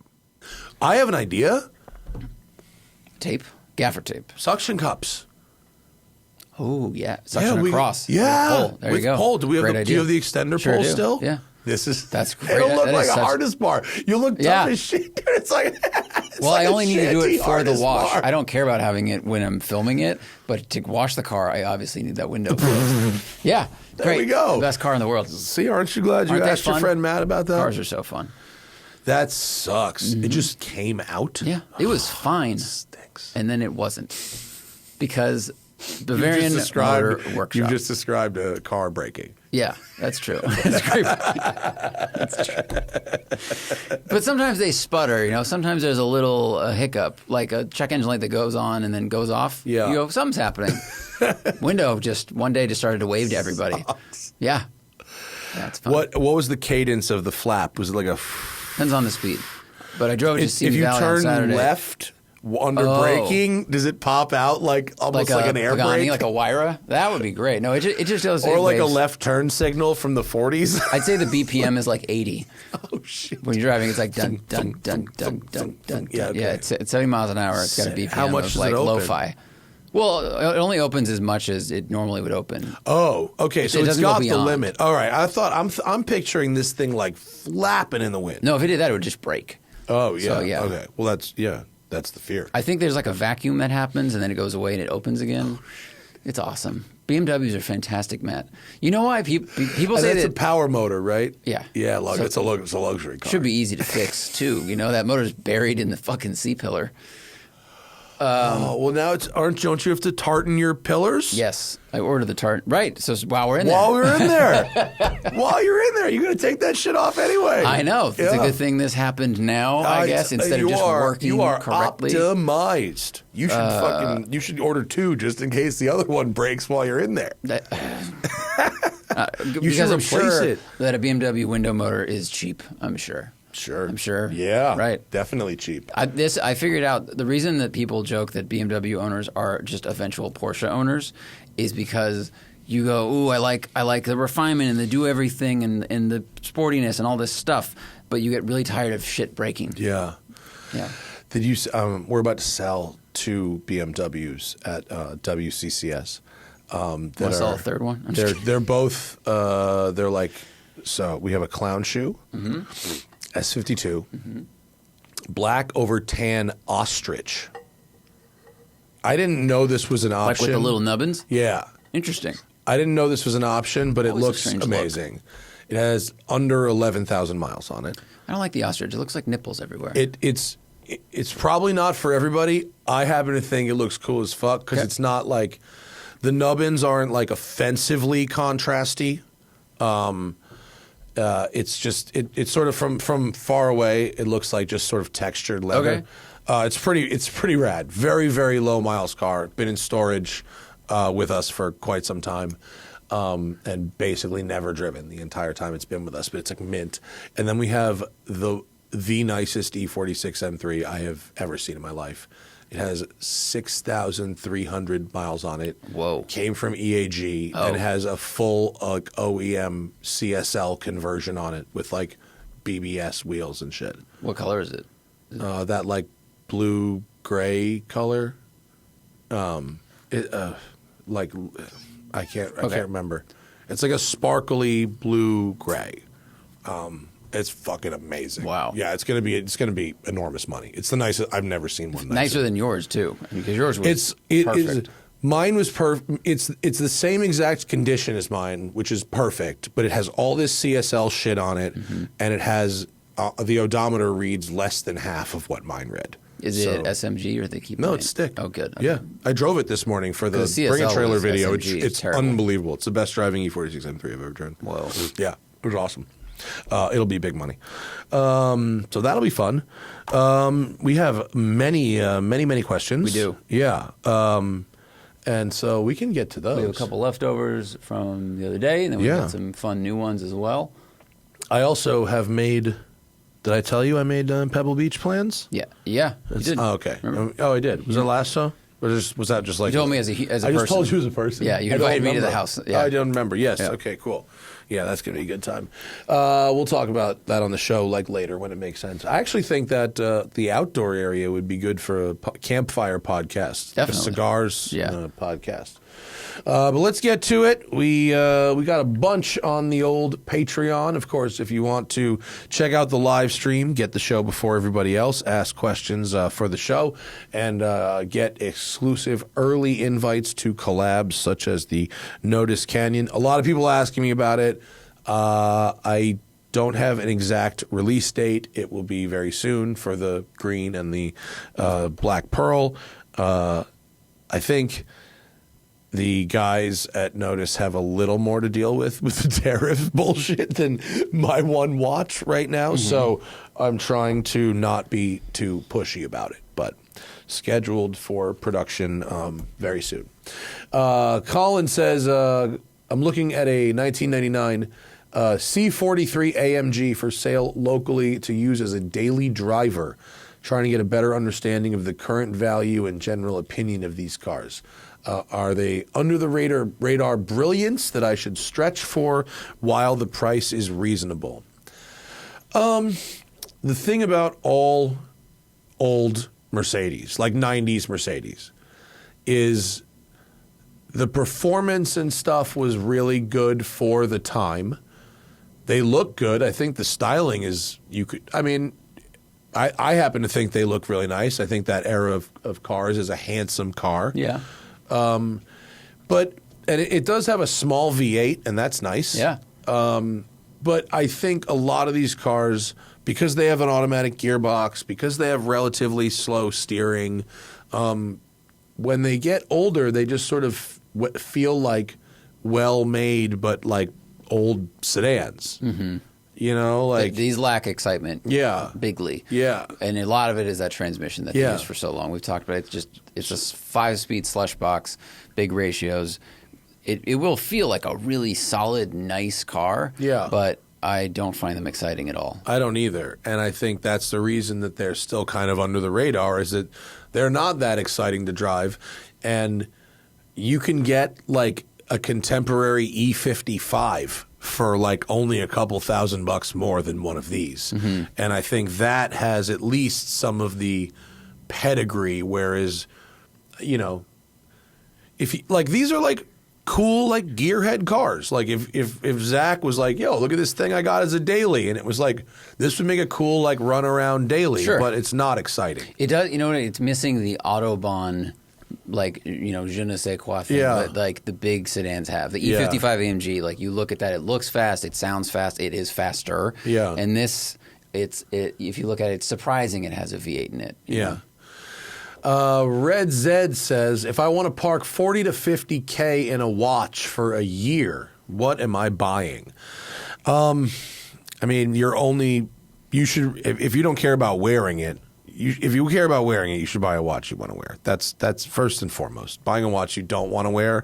I have an idea. Tape? Gaffer tape. Suction cups. Oh, yeah. Suction across. Yeah. Pole. There you go. Pole. Do you have the extender pole still? Yeah. That's great. It'll look That like is a hardest bar. You look tough as shit. Dude. It's like I only need to do it for the wash. Bar. I don't care about having it when I'm filming it, but to wash the car, I obviously need that window. Yeah. There we go. Best car in the world. See, aren't you glad you asked your friend Matt about that? Cars are so fun. That sucks. Mm-hmm. It just came out. Yeah. It was fine. Stinks. And then it wasn't. Because Bavarian Motor Workshop. You just described a car breaking. Yeah, that's true. That's great. That's true. But sometimes they sputter, Sometimes there's a little hiccup, like a check engine light that goes on and then goes off. Yeah. You go, something's happening. Window just one day just started to wave to everybody. Yeah. That's fun. What was the cadence of the flap? Was it like a... Depends on the speed. But I drove it to Simi Valley on Saturday. If you turn left... Under braking, does it pop out almost like an air brake? Like a Wyra? That would be great. No, it just does. Or like a left turn signal from the 40s? I'd say the BPM is like 80. Oh, shit. When you're driving, it's like dun, dun, dun, dun, dun, dun, dun. Yeah, okay. Yeah, it's 70 miles an hour. It's got a BPM How much of does like it open? lo-fi. Well, it only opens as much as it normally would open. Oh, okay. So it's doesn't go got the beyond. limit. All right. I thought I'm picturing this thing like flapping in the wind. No, if it did that, it would just break. Oh, yeah. So, yeah. Okay. Well, that's the fear. I think there's like a vacuum that happens and then it goes away and it opens again. It's awesome. BMWs are fantastic, Matt. You know why people say that's that a power motor, right? Yeah. Yeah, So- it's a luxury car. should be easy to fix too. You know that motor's buried in the fucking C-pillar. Oh, well, now don't you have to tartan your pillars? Yes, I ordered the tart. Right. So while we're in there, While we're in there. While you're in there, you're going to take that shit off anyway. I know. It's a Yeah. good thing this happened now, I guess, instead of just working correctly. You are optimized. You should order 2 just in case the other one breaks while you're in there. Because should I'm replace sure it. that a BMW window motor is cheap. I'm sure. Sure. I'm sure. Yeah. Right. Definitely cheap. I figured out the reason that people joke that BMW owners are just eventual Porsche owners is because you go, ooh, I like the refinement and the do everything and the sportiness and all this stuff, but you get really tired of shit breaking. Yeah. Yeah. Did you? We're about to sell 2 BMWs at WCCS. Want to sell a third one? I'm just kidding. They're both. They're like. So we have a clown shoe, S52, black over tan ostrich. I didn't know this was an option. Like with the little nubbins? Yeah. Interesting. I didn't know this was an option, but it Always a looks strange amazing. It has under 11,000 miles on it. I don't like the ostrich. It looks like nipples everywhere. It's probably not for everybody. I happen to think it looks cool as fuck because it's not like the nubbins aren't like offensively contrasty. It's just it's sort of from far away. It looks like just sort of textured leather. Okay. It's pretty rad. Very, very low miles car. Been in storage with us for quite some time. And basically never driven the entire time it's been with us, but it's like mint. And then we have the nicest E46 M3 I have ever seen in my life. It has 6,300 miles on it. Whoa. Came from EAG and has a full OEM CSL conversion on it with like BBS wheels and shit. What color is it? That like blue gray color. I can't remember. It's like a sparkly blue gray. It's fucking amazing. Wow. Yeah, it's gonna be enormous money. It's the nicest. I've never seen one Nicer than yours too, because yours was perfect. Mine was perfect. It's the same exact condition as mine, which is perfect. But it has all this CSL shit on it, and it has the odometer reads less than half of what mine read. Is it SMG or they keep? No, it's stick. Oh, good. Okay. Yeah, I drove it this morning for the CSL Bring a Trailer was video. SMG. It's Terrible. unbelievable. It's the best driving E46 M3 I've ever driven. Whoa. Yeah, it was awesome. It'll be big money. So that'll be fun. We have many questions. We do. Yeah. And so we can get to those. We have a couple leftovers from the other day, and then we've Yeah. got some fun new ones as well. I also have made. Did I tell you I made Pebble Beach plans? Yeah. You did. Oh, okay. Remember? Oh, I did. Was it last show? Or was that just like You told me as a person. I just told you as a person. Yeah, you I don't invited me to the remember. house. Yeah. I don't remember. Yes. Yeah. Okay. Cool. Yeah, that's going to be a good time. We'll talk about that on the show like later when it makes sense. I actually think that the outdoor area would be good for a campfire podcast, Definitely. a cigars Yeah. podcast. But let's get to it. We got a bunch on the old Patreon. Of course, if you want to check out the live stream, get the show before everybody else, ask questions for the show, and get exclusive early invites to collabs such as the Notice Canyon. A lot of people asking me about it. I don't have an exact release date. It will be very soon for the green and the black pearl. I think the guys at Notice have a little more to deal with the tariff bullshit than my one watch right now. So I'm trying to not be too pushy about it, but scheduled for production very soon. Colin says, I'm looking at a 1999 C43AMG for sale locally to use as a daily driver, trying to get a better understanding of the current value and general opinion of these cars. Are they under the radar brilliance that I should stretch for while the price is reasonable? The thing about all old Mercedes, like 90s Mercedes, is the performance and stuff was really good for the time. They look good. I think the styling is I happen to think they look really nice. I think that era of cars is a handsome car. Yeah. But it does have a small V8, and that's nice. Yeah. But I think a lot of these cars, because they have an automatic gearbox, because they have relatively slow steering, when they get older, they just sort of feel like well-made, but like old sedans. Mm-hmm. You know, like these lack excitement. Yeah. Bigly. Yeah. And a lot of it is that transmission that they used for so long. We've talked about it. It's just 5-speed slush box, big ratios. It will feel like a really solid, nice car. Yeah. But I don't find them exciting at all. I don't either. And I think that's the reason that they're still kind of under the radar, is that they're not that exciting to drive. And you can get like a contemporary E55 for like only a couple $1,000 more than one of these. Mm-hmm. And I think that has at least some of the pedigree, whereas, you know, these are like cool, like gearhead cars. Like if Zach was like, yo, look at this thing I got as a daily, and it was like, this would make a cool like run around daily, sure. But it's not exciting. It does, you know, it's missing the Autobahn, like, you know, je ne sais quoi thing that like the big sedans have. The E55 AMG, like you look at that, it looks fast, it sounds fast, it is faster. Yeah. And this, if you look at it, it's surprising it has a V8 in it. Yeah. Red Zed says, if I want to park 40 to 50K in a watch for a year, what am I buying? I mean, you should, if you don't care about wearing it, if you care about wearing it, you should buy a watch you want to wear. That's first and foremost. Buying a watch you don't want to wear,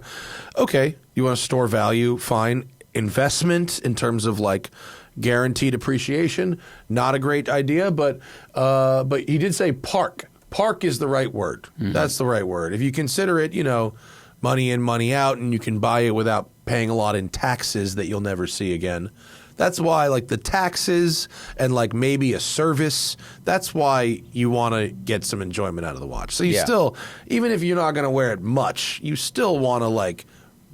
okay. You want to store value, fine. Investment in terms of like guaranteed appreciation, not a great idea. But he did say park. Park is the right word. Mm-hmm. That's the right word. If you consider it, you know, money in, money out, and you can buy it without paying a lot in taxes that you'll never see again. That's why, like, the taxes and, like, maybe a service, that's why you want to get some enjoyment out of the watch. So you still, even if you're not going to wear it much, you still want to, like,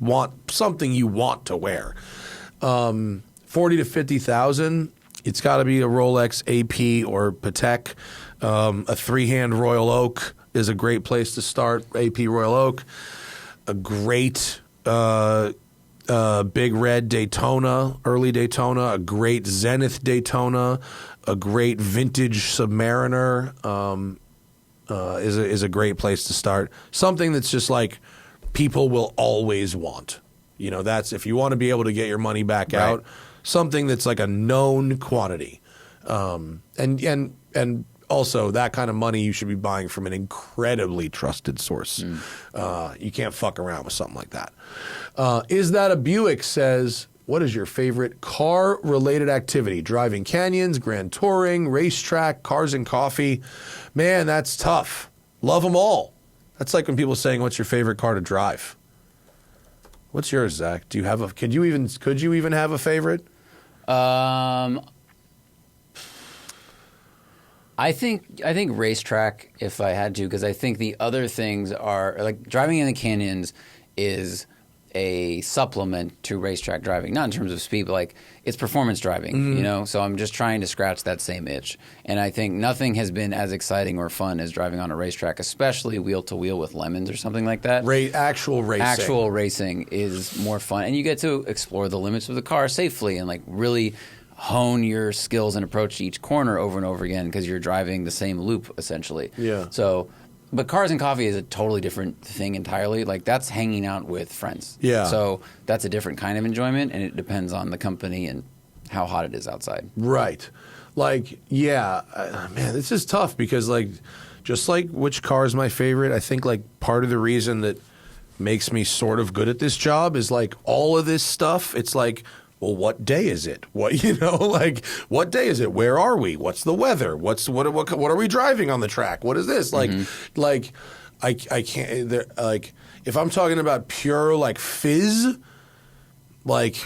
want something you want to wear. 40 to 50,000, it's got to be a Rolex AP or Patek. A three-hand Royal Oak is a great place to start, AP Royal Oak. A great Big Red Daytona, early Daytona, a great Zenith Daytona, a great vintage Submariner is a great place to start. Something that's just like people will always want. You know, that's if you want to be able to get your money back out, something that's like a known quantity. And also, that kind of money you should be buying from an incredibly trusted source. You can't fuck around with something like that. Is That a Buick says, what is your favorite car-related activity? Driving canyons, grand touring, racetrack, cars and coffee. Man, that's tough. Love them all. That's like when people are saying, what's your favorite car to drive? What's yours, Zach? Do you have could you even have a favorite? I think racetrack, if I had to, because I think the other things are like driving in the canyons is a supplement to racetrack driving, not in terms of speed, but like it's performance driving, you know? So I'm just trying to scratch that same itch. And I think nothing has been as exciting or fun as driving on a racetrack, especially wheel to wheel with lemons or something like that. Actual racing. Actual racing is more fun. And you get to explore the limits of the car safely and like really hone your skills and approach to each corner over and over again because you're driving the same loop essentially. Yeah. So, but cars and coffee is a totally different thing entirely. Like that's hanging out with friends. Yeah. So that's a different kind of enjoyment, and it depends on the company and how hot it is outside. Right. Like, yeah, man, this is tough because like, just like which car is my favorite, I think like part of the reason that makes me sort of good at this job is like all of this stuff. It's like, well, what day is it? What, you know, like what day is it? Where are we? What's the weather? What are we driving on the track? What is this? Like, I can't, like, if I'm talking about pure like fizz, like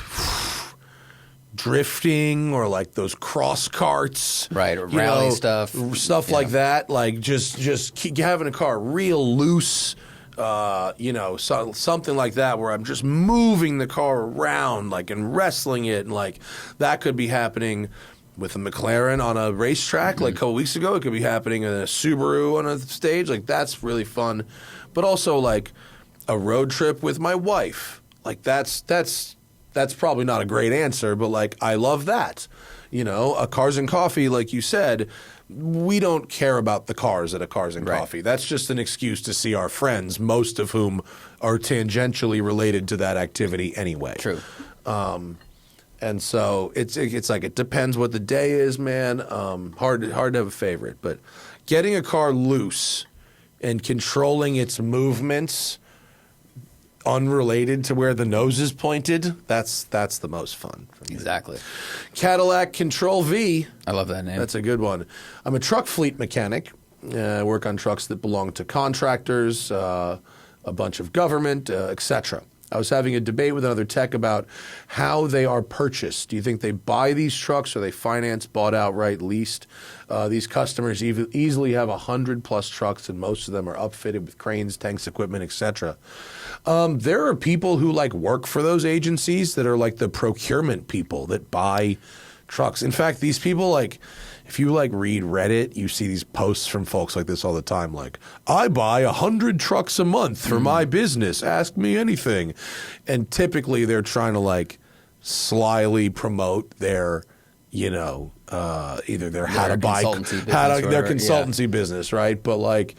drifting or like those cross carts, right? Or rally stuff like that. Like just keep having a car real loose. something like that where I'm just moving the car around, like, and wrestling it, and like that could be happening with a McLaren on a racetrack like a couple weeks ago. It could be happening in a Subaru on a stage. Like, that's really fun. But also, like, a road trip with my wife. Like, that's probably not a great answer, but, like, I love that. A Cars and Coffee, like you said, we don't care about the cars at a Cars and Coffee. That's just an excuse to see our friends, most of whom are tangentially related to that activity anyway. True. And so it's like, it depends what the day is, man. Hard to have a favorite, but getting a car loose and controlling its movements unrelated to where the nose is pointed, that's the most fun for me. Exactly. Cadillac Control V. I love that name. That's a good one. I'm a truck fleet mechanic. I work on trucks that belong to contractors, a bunch of government, etc. I was having a debate with another tech about how they are purchased. Do you think they buy these trucks, or they finance, bought outright, leased? These customers easily have 100+ trucks, and most of them are upfitted with cranes, tanks, equipment, etc. There are people who like work for those agencies that are like the procurement people that buy trucks. In fact, these people, like, if you like read Reddit, you see these posts from folks like this all the time, like, I buy 100 trucks a month for my business. Ask me anything. And typically they're trying to like slyly promote their, either their how to buy, their consultancy business, right? But like,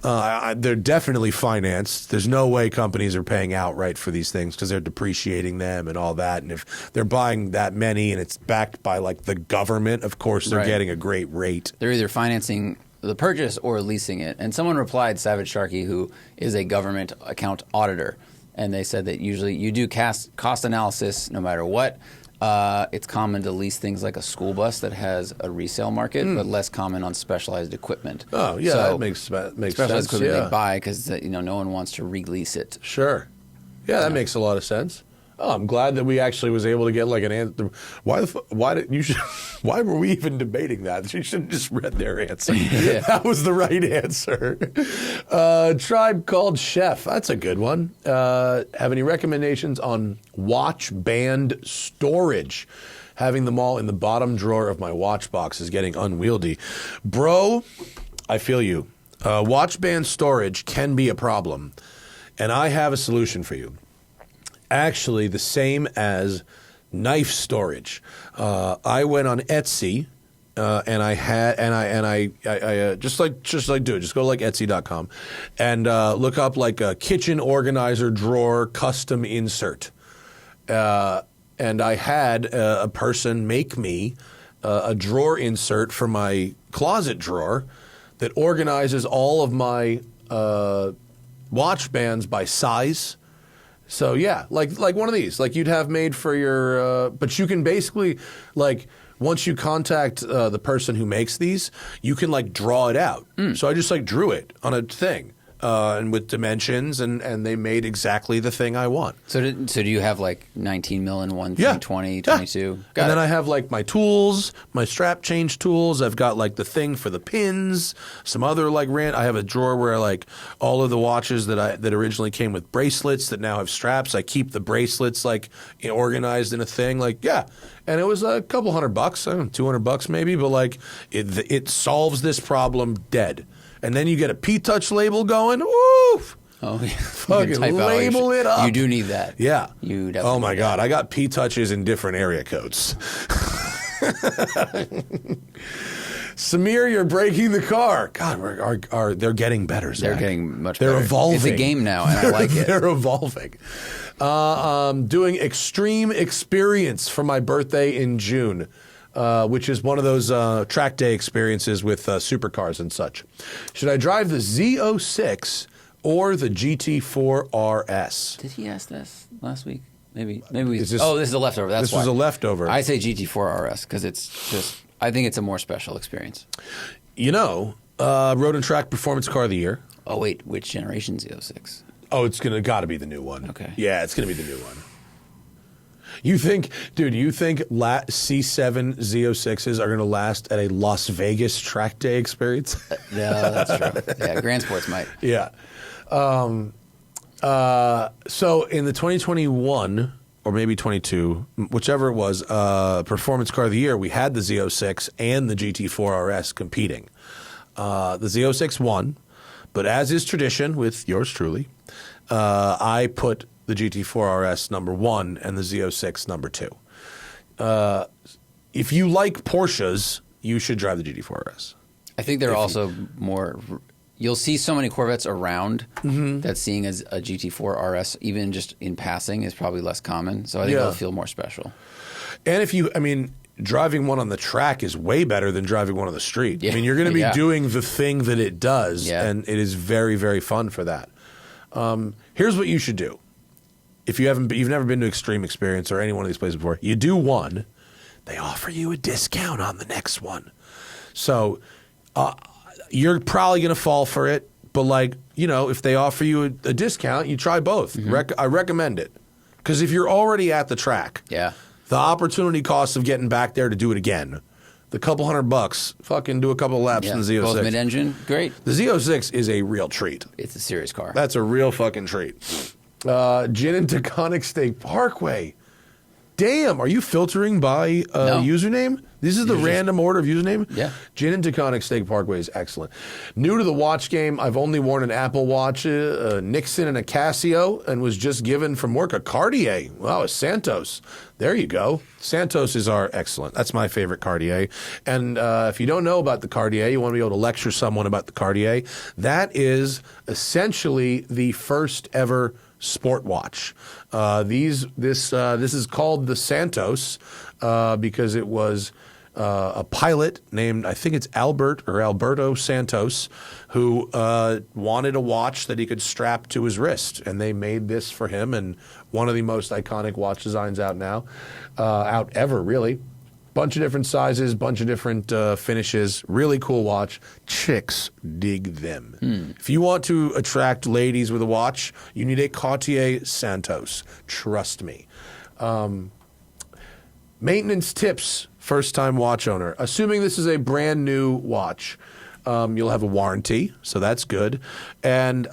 they're definitely financed. There's no way companies are paying outright for these things because they're depreciating them and all that. And if they're buying that many and it's backed by like the government, of course they're getting a great rate. They're either financing the purchase or leasing it. And someone replied, Savage Sharky, who is a government account auditor, and they said that usually you do cost analysis no matter what. It's common to lease things like a school bus that has a resale market, but less common on specialized equipment. Oh, yeah, so that makes sense. Specialized equipment they buy because no one wants to release it. Sure. Yeah, that makes a lot of sense. Oh, I'm glad that we actually was able to get like an answer. Why were we even debating that? You should have just read their answer. Yeah. That was the right answer. Tribe Called Chef. That's a good one. Have any recommendations on watch band storage? Having them all in the bottom drawer of my watch box is getting unwieldy. Bro, I feel you. Watch band storage can be a problem, and I have a solution for you. Actually, the same as knife storage. I went on Etsy, and I just go to like Etsy.com and look up like a kitchen organizer drawer custom insert. And I had a person make me a drawer insert for my closet drawer that organizes all of my watch bands by size. So yeah, like one of these, like you'd have made for your, but you can basically, like, once you contact the person who makes these, you can like draw it out. So I just like drew it on a thing, and with dimensions, and they made exactly the thing I want. So do you have like 19 mil in one thing, 20, 22? Got and then I have like my tools, my strap change tools. I've got like the thing for the pins, some other like I have a drawer where like all of the watches that originally came with bracelets that now have straps. I keep the bracelets like organized in a thing, like And it was a couple $100, I don't know, $200 maybe, but like it solves this problem dead. And then you get a P-Touch label going. Woo! Oh, yeah. Fucking label it up. You do need that. Yeah. You definitely Oh my God, I got P-Touches in different area codes. Samir, you're breaking the car. God, they're getting better, Zach. They're getting much better. They're evolving. It's a game now, and I like it. They're evolving. Doing Extreme Experience for my birthday in June. Which is one of those track day experiences with supercars and such. Should I drive the Z06 or the GT4RS? Did he ask this last week? Maybe we. This is a leftover. That's why. This was a leftover. I say GT4RS because it's just. I think it's a more special experience. Road and Track Performance Car of the Year. Oh wait, which generation Z06? Oh, it's got to be the new one. Okay. Yeah, it's gonna be the new one. You think C7 Z06s are going to last at a Las Vegas track day experience? No, that's true. Yeah, Grand Sports might. Yeah. So in the 2021 or maybe 22, whichever it was, performance car of the year, we had the Z06 and the GT4RS competing. The Z06 won, but as is tradition with yours truly, I put the GT4RS number 1 and the Z06 number 2. If you like Porsches, you should drive the GT4RS. I think they're also more. You'll see so many Corvettes around that seeing as a GT4 RS, even just in passing, is probably less common. So I think it'll feel more special. And if you, I mean, driving one on the track is way better than driving one on the street. Yeah. I mean, you're going to be doing the thing that it does, and it is very, very fun for that. Here's what you should do. If you've never been to Extreme Experience or any one of these places before, you do one, they offer you a discount on the next one. So you're probably going to fall for it, but if they offer you a discount, you try both. I recommend it. Because if you're already at the track, the opportunity cost of getting back there to do it again, the couple $100, fucking do a couple laps in the Z06. Both mid-engine, great. The Z06 is a real treat. It's a serious car. That's a real fucking treat. Gin and Taconic Steak Parkway. Damn, are you filtering by username? This is the random order of username? Yeah. Gin and Taconic Steak Parkway is excellent. New to the watch game, I've only worn an Apple Watch, a Nixon and a Casio, and was just given from work a Cartier. Wow, a Santos. There you go. Santos are excellent. That's my favorite Cartier. And if you don't know about the Cartier, you want to be able to lecture someone about the Cartier, that is essentially the first ever sport watch. This is called the Santos because it was a pilot named, I think it's Alberto Santos, who wanted a watch that he could strap to his wrist, and they made this for him. And one of the most iconic watch designs out ever, really. Bunch of different sizes, bunch of different finishes. Really cool watch. Chicks dig them. If you want to attract ladies with a watch, you need a Cartier Santos. Trust me. Maintenance tips, first-time watch owner. Assuming this is a brand new watch, you'll have a warranty, so that's good. And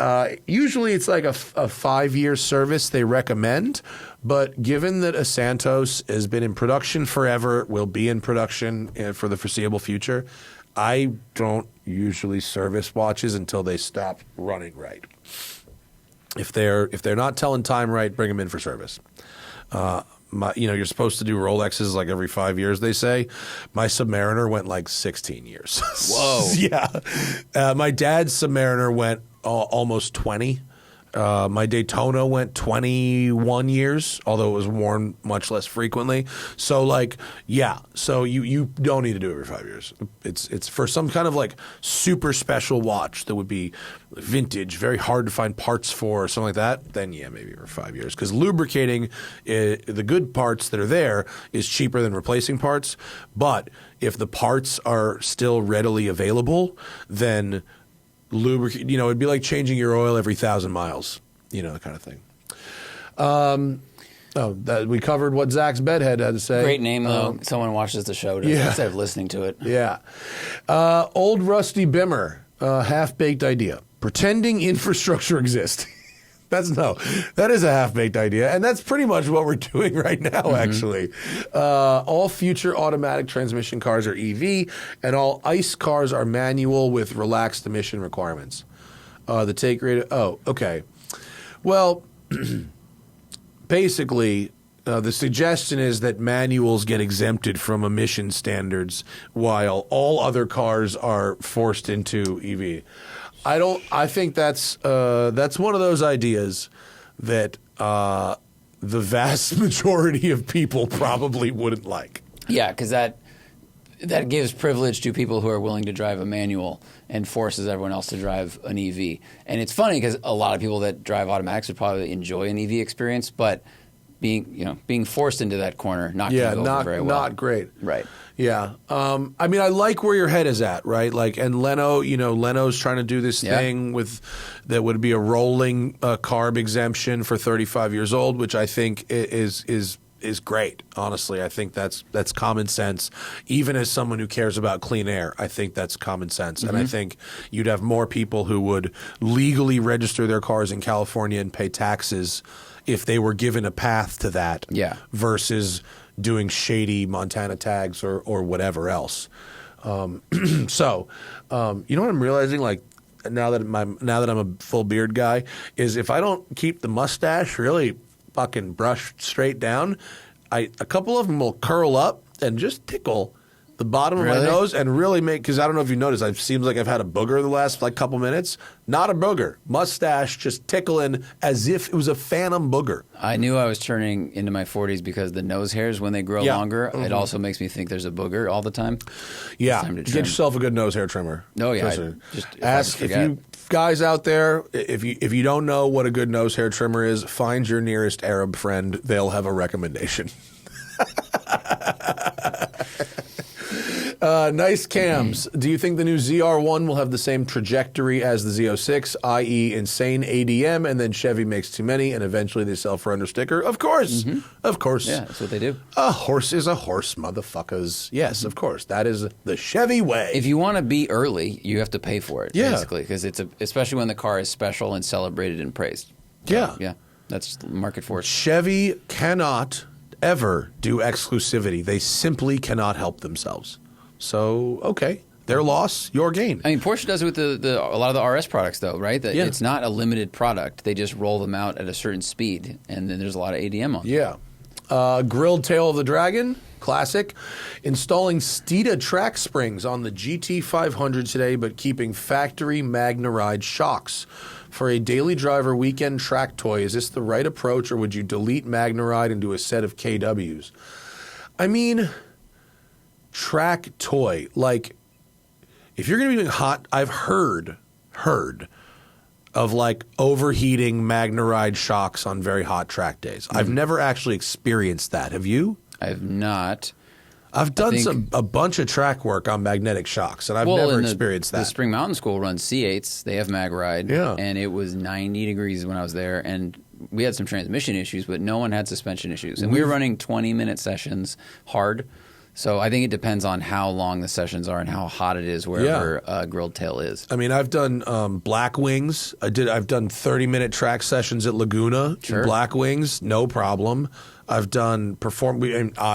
usually it's like a 5-year service they recommend. But given that a Santos has been in production forever, will be in production for the foreseeable future, I don't usually service watches until they stop running right. If they're not telling time right, bring them in for service. You're supposed to do Rolexes like every 5 years, they say. My Submariner went like 16 years. Whoa. Yeah. My dad's Submariner went almost 20. My Daytona went 21 years, although it was worn much less frequently. So, so you don't need to do it every 5 years. It's for some kind of super special watch that would be vintage, very hard to find parts for, or something like that. Then maybe every 5 years, because lubricating the good parts that are there is cheaper than replacing parts. But if the parts are still readily available, then lubricate, it'd be like changing your oil every 1,000 miles, that kind of thing. We covered what Zach's bedhead had to say. Great name, though. Someone watches the show instead of listening to it. Yeah. Old Rusty Bimmer, half-baked idea. Pretending infrastructure exists. That is a half-baked idea, and that's pretty much what we're doing right now, actually. All future automatic transmission cars are EV, and all ICE cars are manual with relaxed emission requirements. The take rate... Oh, okay. Well, basically, the suggestion is that manuals get exempted from emission standards while all other cars are forced into EV. I think that's one of those ideas that the vast majority of people probably wouldn't like. Yeah, because that gives privilege to people who are willing to drive a manual and forces everyone else to drive an EV. And it's funny because a lot of people that drive automatics would probably enjoy an EV experience, but being forced into that corner not going to go over very well. Not great. Right. Yeah. I like where your head is at, right? And Leno's trying to do this thing that would be a rolling carb exemption for 35 years old, which I think is is great. Honestly, I think that's common sense. Even as someone who cares about clean air, I think that's common sense. And I think you'd have more people who would legally register their cars in California and pay taxes if they were given a path to that. Yeah. Versus doing shady Montana tags or whatever else. So, you know what I'm realizing? Like now that I'm a full beard guy, is if I don't keep the mustache really fucking brushed straight down, a couple of them will curl up and just tickle the bottom of my nose and really make, because I don't know if you noticed, it seems like I've had a booger the last like couple minutes. Not a booger. Mustache just tickling as if it was a phantom booger. I knew I was turning into my 40s because the nose hairs, when they grow longer, it also makes me think there's a booger all the time. Yeah. Get yourself a good nose hair trimmer. Oh, yeah. Just ask if you guys out there, if you don't know what a good nose hair trimmer is, find your nearest Arab friend. They'll have a recommendation. Nice cams. Do you think the new ZR1 will have the same trajectory as the Z06, i.e. insane ADM, and then Chevy makes too many, and eventually they sell for under sticker? Of course. Of course. Yeah, that's what they do. A horse is a horse, motherfuckers. Yes, of course. That is the Chevy way. If you want to be early, you have to pay for it, basically, because especially when the car is special and celebrated and praised. So, yeah, that's market force. Chevy cannot ever do exclusivity. They simply cannot help themselves. So, okay, their loss, your gain. I mean, Porsche does it with a lot of the RS products, though, right? That it's not a limited product. They just roll them out at a certain speed, and then there's a lot of ADM on them. Yeah. Grilled tail of the dragon, classic. Installing Steeda track springs on the GT500 today, but keeping factory MagnaRide shocks. For a daily driver weekend track toy, is this the right approach, or would you delete MagnaRide and do a set of KWs? I mean, track toy, like, if you're going to be doing hot, I've heard of like overheating MagnaRide shocks on very hot track days. I've never actually experienced that. Have you? I've not. I've done a bunch of track work on magnetic shocks, and I've never experienced that. The Spring Mountain School runs C8s. They have MagRide, yeah. And it was 90 degrees when I was there, and we had some transmission issues, but no one had suspension issues. And we were running 20-minute sessions hard. So I think it depends on how long the sessions are and how hot it is wherever grilled tail is. I mean, I've done Black Wings. I've done 30-minute track sessions at Laguna. Sure. Black Wings, no problem. I've done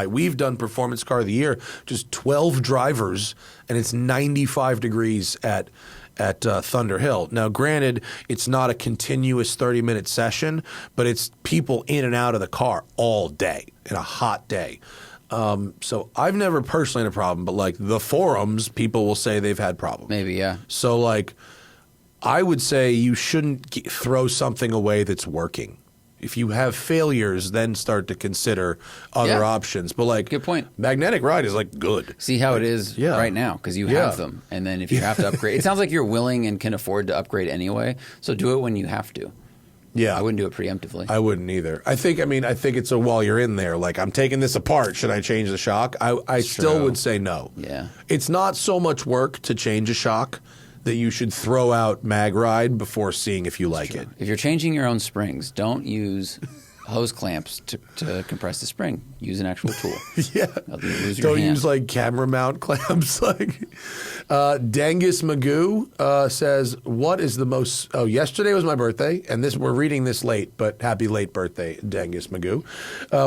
we've done Performance Car of the Year, just 12 drivers, and it's 95 degrees at Thunder Hill. Now, granted, it's not a continuous 30-minute session, but it's people in and out of the car all day in a hot day. So I've never personally had a problem, but like the forums, people will say they've had problems. Maybe, yeah. So like, I would say you shouldn't throw something away that's working. If you have failures, then start to consider other options. But like, good point. Magnetic Ride is like good. See how it is right now, because you have them. And then if you have to upgrade, it sounds like you're willing and can afford to upgrade anyway. So do it when you have to. Yeah. I wouldn't do it preemptively. I wouldn't either. I think it's a while you're in there, like, I'm taking this apart. Should I change the shock? I still would say no. Yeah. It's not so much work to change a shock that you should throw out MagRide before seeing if you like it. If you're changing your own springs, don't use hose clamps to compress the spring. Use an actual tool. Yeah. Don't use like camera mount clamps. Like Dangus Magoo says, what is the most... Oh, yesterday was my birthday, and we're reading this late, but happy late birthday, Dangus Magoo.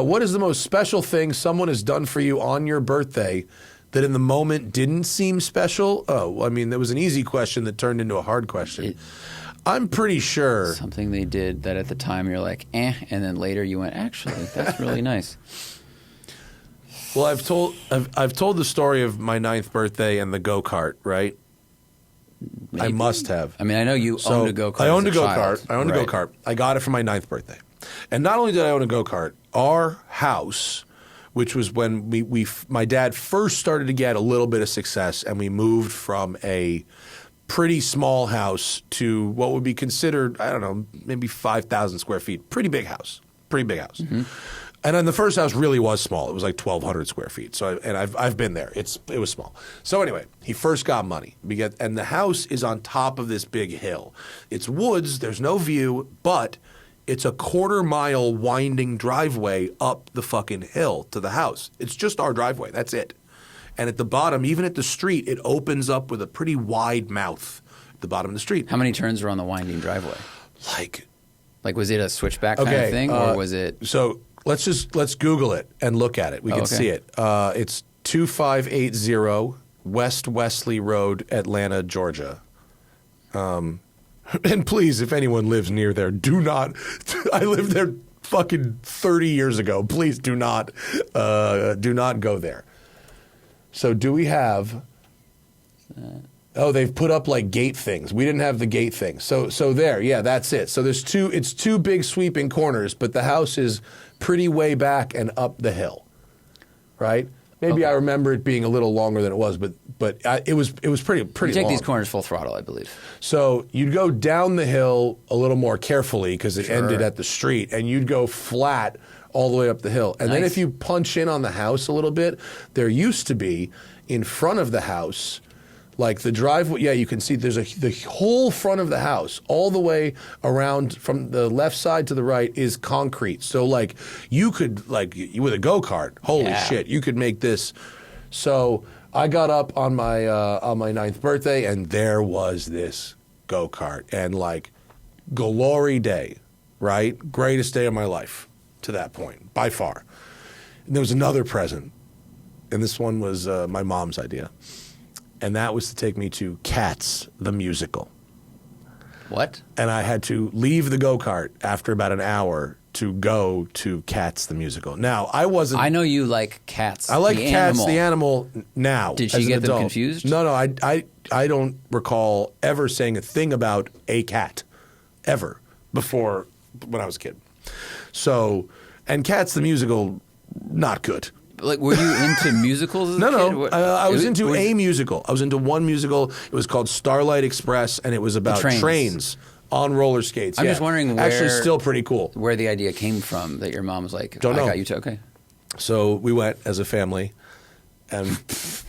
What is the most special thing someone has done for you on your birthday that in the moment didn't seem special? Oh, I mean, that was an easy question that turned into a hard question. I'm pretty sure. Something they did that at the time you're like, and then later you went, actually, that's really nice. Well, I've told the story of my 9th birthday and the go-kart, right? Maybe. I must have. I mean, I know you owned a go-kart. I owned a go-kart. I owned a go-kart. I got it for my 9th birthday. And not only did I own a go-kart, our house, which was when my dad first started to get a little bit of success, and we moved from a pretty small house to what would be considered, I don't know, maybe 5,000 square feet. Pretty big house. Mm-hmm. And then the first house really was small. It was like 1,200 square feet. So I've been there. It was small. So anyway, he first got money. And the house is on top of this big hill. It's woods. There's no view, but It's a quarter-mile winding driveway up the fucking hill to the house. It's just our driveway. That's it. And at the bottom, even at the street, it opens up with a pretty wide mouth at the bottom of the street. How many turns were on the winding driveway? Like was it a switchback kind of thing, or was it? So let's Google it and look at it. We can see it. It's 2580 West Wesley Road, Atlanta, Georgia. And please, if anyone lives near there, do not. I lived there fucking 30 years ago. Please do not go there. So do we have? Oh, they've put up like gate things. We didn't have the gate thing. So there, yeah, that's it. So there's two. It's two big sweeping corners, but the house is pretty way back and up the hill, right? Maybe I remember it being a little longer than it was, but it was pretty You take long. these corners full throttle, I believe. So you'd go down the hill a little more carefully because it ended at the street, and you'd go flat all the way up the hill. And then if you punch in on the house a little bit, there used to be in front of the house, like the driveway. Yeah, you can see there's the whole front of the house, all the way around from the left side to the right is concrete. So like you could with a go-kart, holy shit, you could make this. So I got up on my 9th birthday, and there was this go-kart, and like glory day, right? Greatest day of my life to that point, by far. And there was another present, and this one was my mom's idea, and that was to take me to Cats the musical. What? And I had to leave the go-kart after about an hour to go to Cats the musical. Now, I wasn't... I know you like Cats. I like Cats the animal now. Did she get them confused? No, I don't recall ever saying a thing about a cat, ever, before when I was a kid. So, and Cats the musical, not good. Like, were you into musicals as a kid? No. I was into a musical. I was into one musical. It was called Starlight Express, and it was about trains on roller skates. I'm just wondering where... Actually, still pretty cool. Where the idea came from that your mom was like, Don't know. I got you to... Okay. So we went as a family, and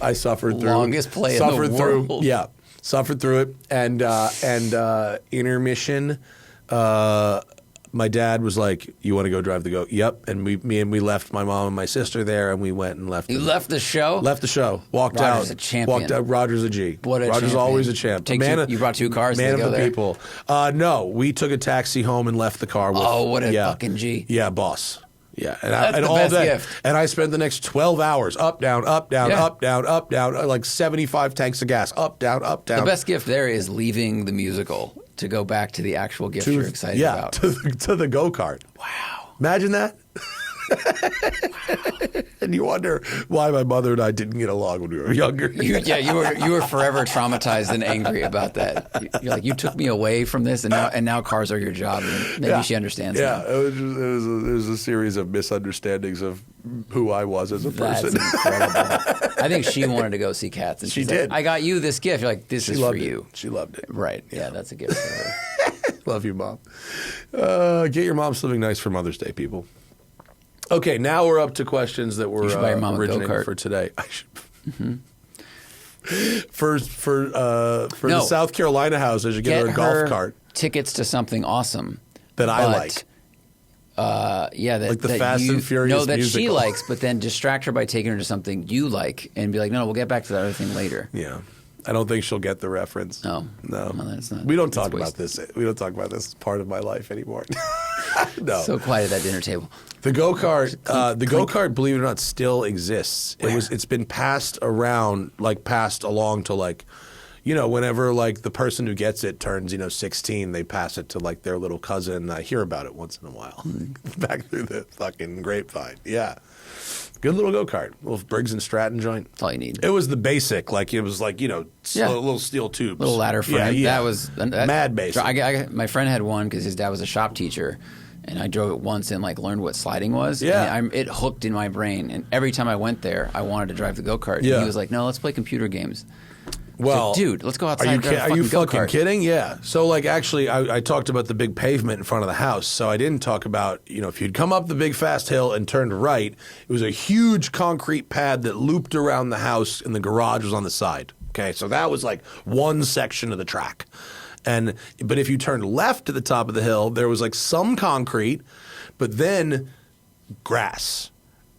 I suffered through... Longest play in the world. Yeah. Suffered through it. And intermission... my dad was like, "You want to go drive the go?" Yep. And we left my mom and my sister there, and we went and left. You left the show? Left the show. Walked out. Roger's a champion. Walked out. Roger's a G. What a Roger's champion. always a champ. You brought two cars. Man to go of the there? people. No, we took a taxi home and left the car with. Oh, what a fucking G. Yeah, boss. Yeah, That's and the all best day. gift. And I spent the next 12 hours up, down, up, down, up, down, up, down, like 75 tanks of gas, up, down, up, down. The best gift there is leaving the musical to go back to the actual gift you're excited about. To the go-kart. Wow. Imagine that. And you wonder why my mother and I didn't get along when we were younger. You were forever traumatized and angry about that. You're like, you took me away from this, and now cars are your job. And maybe she understands. Yeah, now. it was a series of misunderstandings of who I was as a person. That's incredible. I think she wanted to go see Cats, and she she's did. Like, I got you this gift. You're like, this is for you. She loved it. Right. Yeah, that's a gift for her. Love you, Mom. Get your mom something nice for Mother's Day, people. Okay, now we're up to questions that were originated for today. I should. For the South Carolina house, I should get her a golf cart. Tickets to something awesome that I like. Like the Fast and Furious No, that musical. she likes, but then distract her by taking her to something you like and be like, no, we'll get back to that other thing later. Yeah. I don't think she'll get the reference. No, that's not. We don't talk about this. We don't talk about this as part of my life anymore. No. So quiet at that dinner table. The go-kart, believe it or not, still exists. Where? It's been passed along to whenever like the person who gets it turns 16, they pass it to like their little cousin. I hear about it once in a while, back through the fucking grapevine. Yeah. Good little go-kart, little Briggs and Stratton joint. That's all you need. It was the basic, it was little steel tubes. Little ladder frame. Yeah. That was mad basic. My friend had one because his dad was a shop teacher, and I drove it once and learned what sliding was. Yeah. And it hooked in my brain, and every time I went there, I wanted to drive the go-kart. Yeah. And he was like, "No, let's play computer games." Well, like, dude, let's go outside. Are you fucking kidding? Yeah. So actually, I talked about the big pavement in front of the house. So I didn't talk about if you'd come up the big fast hill and turned right, it was a huge concrete pad that looped around the house, and the garage was on the side. Okay, so that was like one section of the track. But if you turned left to the top of the hill, there was like some concrete, but then grass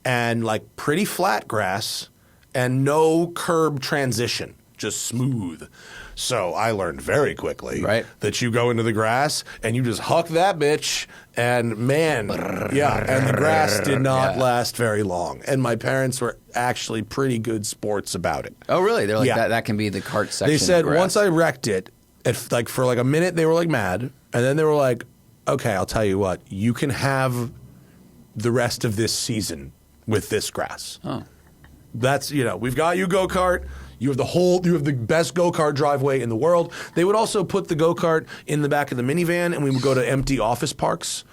and like pretty flat grass and no curb transition, just smooth. So I learned very quickly that you go into the grass and you just huck that bitch, and man, and the grass did not last very long. And my parents were actually pretty good sports about it. Oh, really? They're like, that can be the cart section. They said of grass. once I wrecked it, for like a minute, they were like mad. And then they were like, okay, I'll tell you what, you can have the rest of this season with this grass. Oh. That's, we've got you go-kart. You have the best go-kart driveway in the world. They would also put the go-kart in the back of the minivan, and we would go to empty office parks.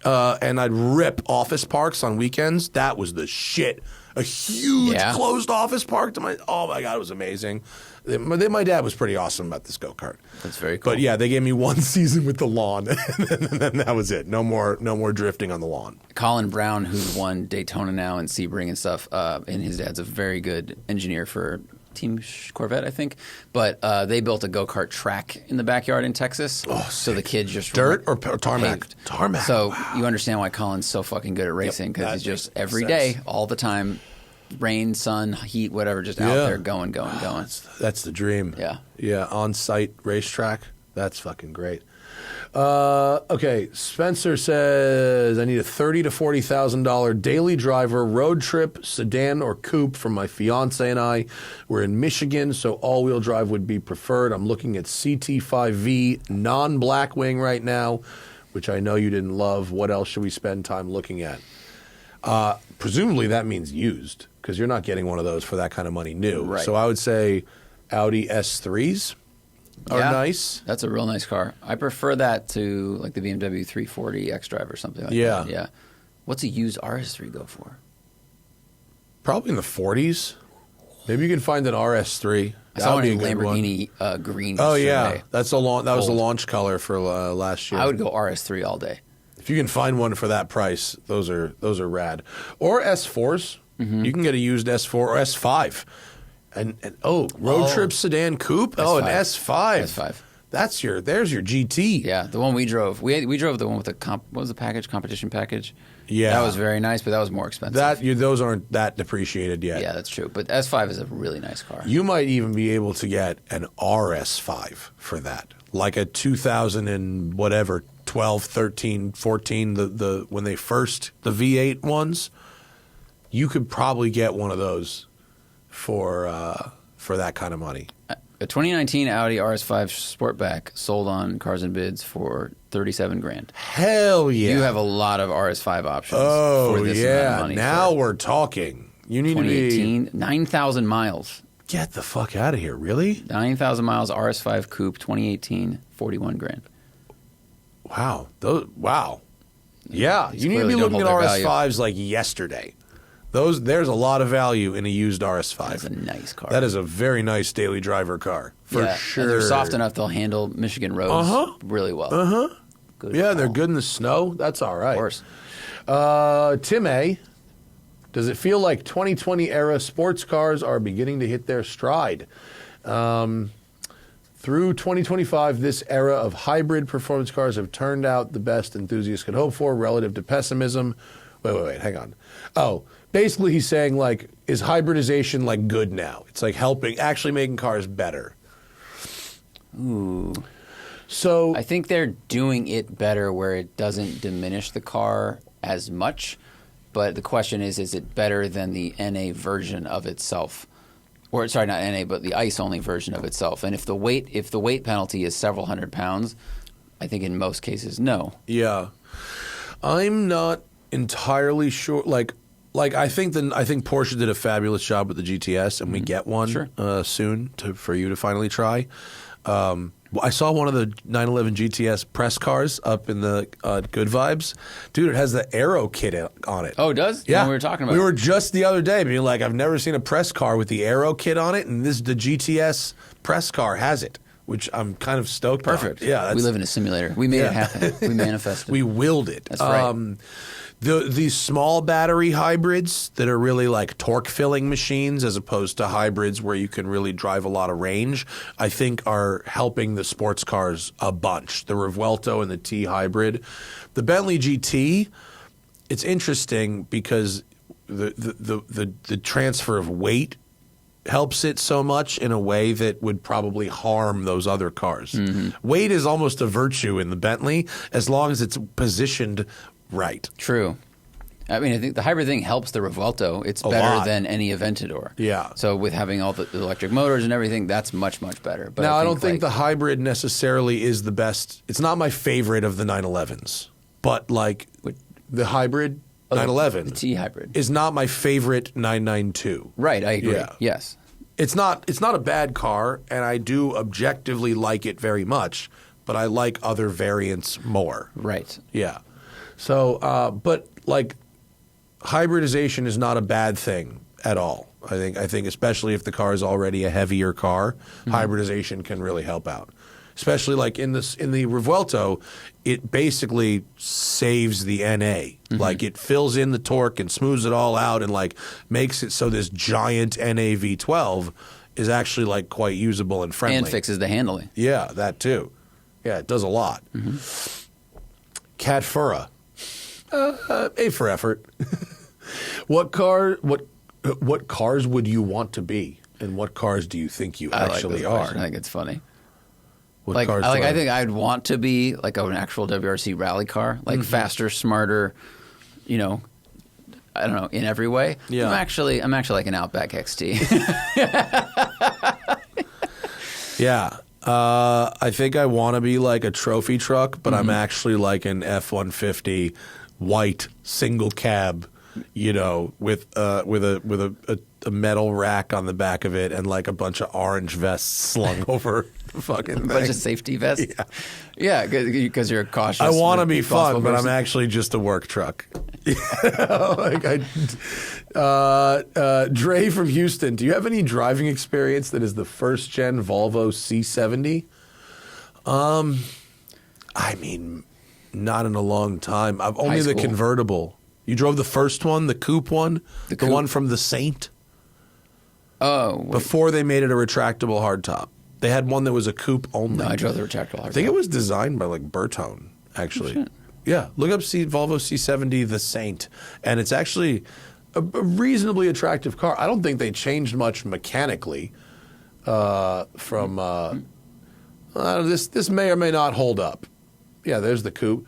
And I'd rip office parks on weekends. That was the shit. A huge closed office park. Oh my God, it was amazing. My dad was pretty awesome about this go-kart. That's very cool. But yeah, they gave me one season with the lawn, and then that was it. No more drifting on the lawn. Colin Brown, who's won Daytona now and Sebring and stuff, and his dad's a very good engineer for Team Corvette, I think. But they built a go-kart track in the backyard in Texas. Oh, so the kids just dirt or tarmac? Paved. Tarmac. So you understand why Colin's so fucking good at racing, because he's just every day, all the time, rain, sun, heat, whatever, just out there going. That's the dream. Yeah. Yeah, on-site racetrack. That's fucking great. Okay, Spencer says, I need a $30,000 to $40,000 daily driver, road trip, sedan, or coupe for my fiance and I. We're in Michigan, so all-wheel drive would be preferred. I'm looking at CT5V, non-Blackwing right now, which I know you didn't love. What else should we spend time looking at? Presumably that means used, because you're not getting one of those for that kind of money new. Right. So I would say Audi S3s are nice. That's a real nice car. I prefer that to like the BMW 340 xDrive or something like that. Yeah. What's a used RS3 go for? Probably in the 40s. Maybe you can find an RS3. I saw one in Lamborghini green. Oh yeah, that was the launch color for last year. I would go RS3 all day. If you can find one for that price, those are rad. Or S4s. You can get a used S4 or S5. And road trip sedan coupe. S5. Oh, an S5. S5. There's your GT. Yeah, the one we drove. We drove the one with what was the package? Competition package. Yeah, that was very nice, but that was more expensive. Those aren't that depreciated yet. Yeah, that's true. But S5 is a really nice car. You might even be able to get an RS5 for that, like a 2000 and whatever, 12, 13, 14. The when they first the V8 ones, you could probably get one of those for that kind of money. A 2019 Audi RS5 Sportback sold on Cars and Bids for $37,000. Hell yeah! You have a lot of RS5 options. Oh for this yeah! amount of money. Now we're talking. You need 2018, 9,000 miles. Get the fuck out of here! Really? 9,000 miles RS5 Coupe 2018, $41,000. Wow! Wow! Yeah, you need to be looking at RS5s like yesterday. There's a lot of value in a used RS5. That's a nice car. That is a very nice daily driver car, for sure. And they're soft enough they'll handle Michigan roads really well. Good call. They're good in the snow. That's all right. Of course. Tim A., does it feel like 2020 era sports cars are beginning to hit their stride? Through 2025, this era of hybrid performance cars have turned out the best enthusiasts could hope for relative to pessimism. Wait, hang on. Oh, basically he's saying, like, is hybridization, like, good now? It's, like, actually making cars better. Ooh. So I think they're doing it better where it doesn't diminish the car as much. But the question is it better than the NA version of itself? Or, sorry, not NA, but the ICE-only version of itself. And if the weight penalty is several hundred pounds, I think in most cases, no. Yeah. I'm not entirely sure. Like I think Porsche did a fabulous job with the GTS, and we get one soon for you to finally try. I saw one of the 911 GTS press cars up in the Good Vibes. Dude, it has the Aero kit on it. Oh, it does? Yeah. We were talking about We were just the other day being like, I've never seen a press car with the Aero kit on it, and the GTS press car has it, which I'm kind of stoked on. Perfect. Yeah, we live in a simulator. We made it happen. We manifested. We willed it. That's right. These small battery hybrids that are really like torque filling machines as opposed to hybrids where you can really drive a lot of range, I think are helping the sports cars a bunch. The Revuelto and the T hybrid. The Bentley GT, it's interesting because the transfer of weight helps it so much in a way that would probably harm those other cars. Mm-hmm. Weight is almost a virtue in the Bentley as long as it's positioned right. True. I mean, I think the hybrid thing helps the Revuelto. It's better than any Aventador. Yeah. So with having all the electric motors and everything, that's much, much better. But now, I don't think the hybrid necessarily is the best. It's not my favorite of the 911s. But like the hybrid 911 the T hybrid is not my favorite 992. Right, I agree. Yeah. Yes. It's not a bad car, and I do objectively like it very much, but I like other variants more. Right. Yeah. So, but like hybridization is not a bad thing at all. I think especially if the car is already a heavier car, hybridization can really help out. Especially like in the Revuelto, it basically saves the NA. Mm-hmm. Like it fills in the torque and smooths it all out and like makes it so this giant NA V12 is actually like quite usable and friendly. And fixes the handling. Yeah, that too. Yeah, it does a lot. Mm-hmm. Cat Furra. A for effort. What cars would you want to be, and what cars do you think you actually are? I think it's funny. What cars? I think I'd want to be like an actual WRC rally car, like faster, smarter. You know, I don't know, in every way. Yeah. I'm actually like an Outback XT. Yeah. I think I want to be like a trophy truck, but I'm actually like an F-150 white single cab, you know, with a metal rack on the back of it and like a bunch of orange vests slung over the fucking thing. A bunch of safety vests. Yeah, because you're cautious. I want to be fun, but I'm actually just a work truck. Dre from Houston, do you have any driving experience that is the first gen Volvo C70? I mean, not in a long time. I've only the convertible. You drove the first one, the coupe one, the one from the Saint. Oh, wait. Before they made it a retractable hardtop. They had one that was a coupe only. No, I drove the retractable hardtop. I think it was designed by like Bertone, actually. Oh, yeah, look up Volvo C70 the Saint, and it's actually a reasonably attractive car. I don't think they changed much mechanically from this may or may not hold up. Yeah, there's the coupe.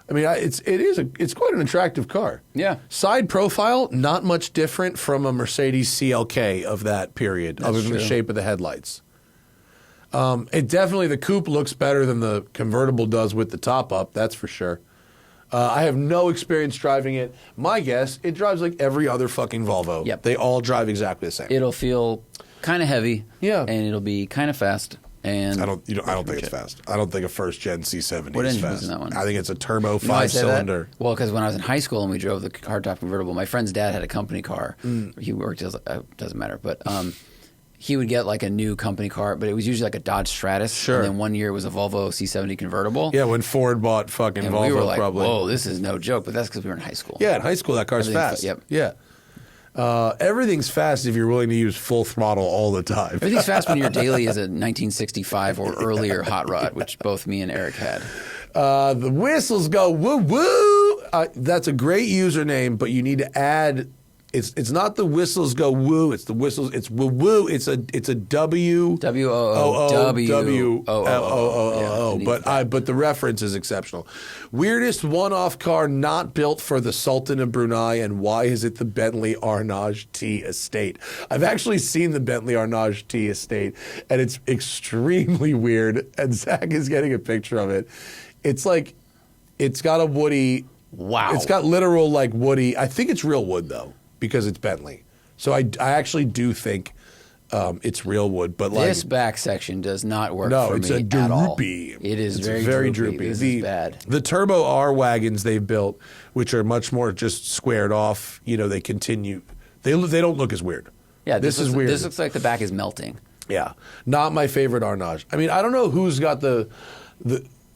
I mean, it's quite an attractive car. Yeah. Side profile, not much different from a Mercedes CLK of that period, other than the shape of the headlights. It definitely, the coupe looks better than the convertible does with the top up, that's for sure. I have no experience driving it. My guess, it drives like every other fucking Volvo. Yep. They all drive exactly the same. It'll feel kind of heavy. Yeah. And it'll be kind of fast. And I don't think it's fast. I don't think a first gen C70 what is engine fast. was in that one? I think it's a turbo 5-cylinder. Well, because when I was in high school and we drove the hardtop convertible, my friend's dad had a company car. He worked as doesn't matter, but he would get like a new company car, but it was usually like a Dodge Stratus. Sure. And then one year it was a Volvo C70 convertible. Yeah, when Ford bought fucking and Volvo, we were like, probably. whoa, this is no joke. But that's because we were in high school. Yeah, in high school that car's fast. Yep. Yeah. Everything's fast if you're willing to use full throttle all the time. Everything's fast when your daily is a 1965 or earlier hot rod, which both me and Eric had. The whistles go woo woo. That's a great username, but you need to add. It's not the whistles go woo. It's the whistles. It's woo woo. It's a W W-O-O-W-O-O-O. But the reference is exceptional. Weirdest one-off car not built for the Sultan of Brunei, and why is it the Bentley Arnage T Estate? I've actually seen the Bentley Arnage T Estate, and it's extremely weird. And Zach is getting a picture of it. It's like it's got a woody. Wow. It's got literal like woody. I think it's real wood though, because it's Bentley. So I actually do think it's real wood. But like this back section does not work no, for it's me a at all. droopy. It is it's very droopy. This is bad. The turbo R wagons they've built, which are much more just squared off. You know, they continue. They don't look as weird. Yeah, this is weird. This looks like the back is melting. Yeah, not my favorite Arnage. I mean, I don't know who's got the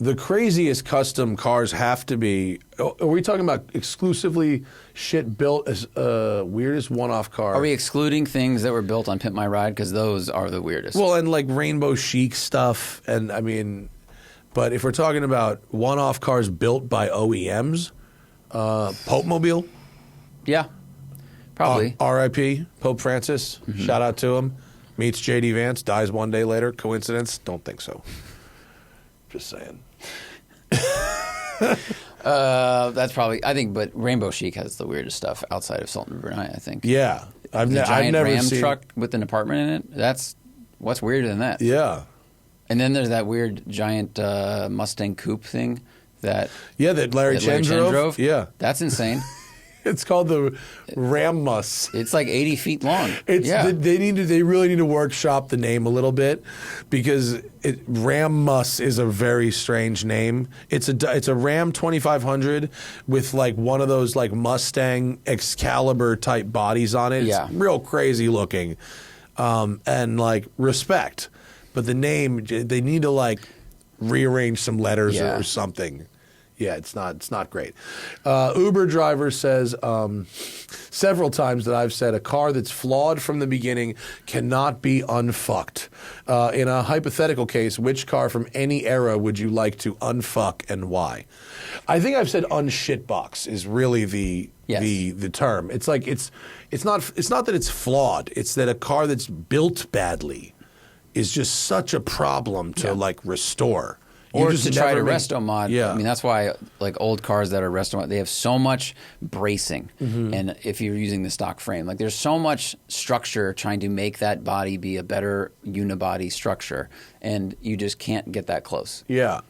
The craziest custom cars have to be. Are we talking about exclusively shit built as weirdest one-off car? Are we excluding things that were built on Pimp My Ride? Because those are the weirdest. Well, and like rainbow chic stuff, and I mean, but if we're talking about one-off cars built by OEMs, Pope Mobile. Yeah, probably. R.I.P. Pope Francis. Shout out to him. Meets J.D. Vance, dies one day later. Coincidence? Don't think so. Just saying. That's probably, I think, but Rainbow Chic has the weirdest stuff outside of Sultan Brunei, I think. Yeah. I've never Ram seen... truck with an apartment in it, that's, what's weirder than that? Yeah. And then there's that weird giant Mustang coupe thing that... Yeah, that Larry Chen drove? Yeah. That's insane. It's called the Ram Mus. It's like 80 feet long. They really need to workshop the name a little bit because Ram Mus is a very strange name. It's a Ram 2500 with like one of those like Mustang Excalibur type bodies on it. Yeah. It's real crazy looking, and like respect. But the name, they need to like rearrange some letters or something. Yeah, it's not great. Uber driver says several times that I've said a car that's flawed from the beginning cannot be unfucked. In a hypothetical case, which car from any era would you like to unfuck and why? I think I've said unshitbox is really the term. It's like it's not that it's flawed. It's that a car that's built badly is just such a problem to like restore. Or to try to resto mod. Yeah. I mean, that's why like old cars that are resto mod, they have so much bracing. And if you're using the stock frame, like there's so much structure trying to make that body be a better unibody structure. And you just can't get that close. Yeah.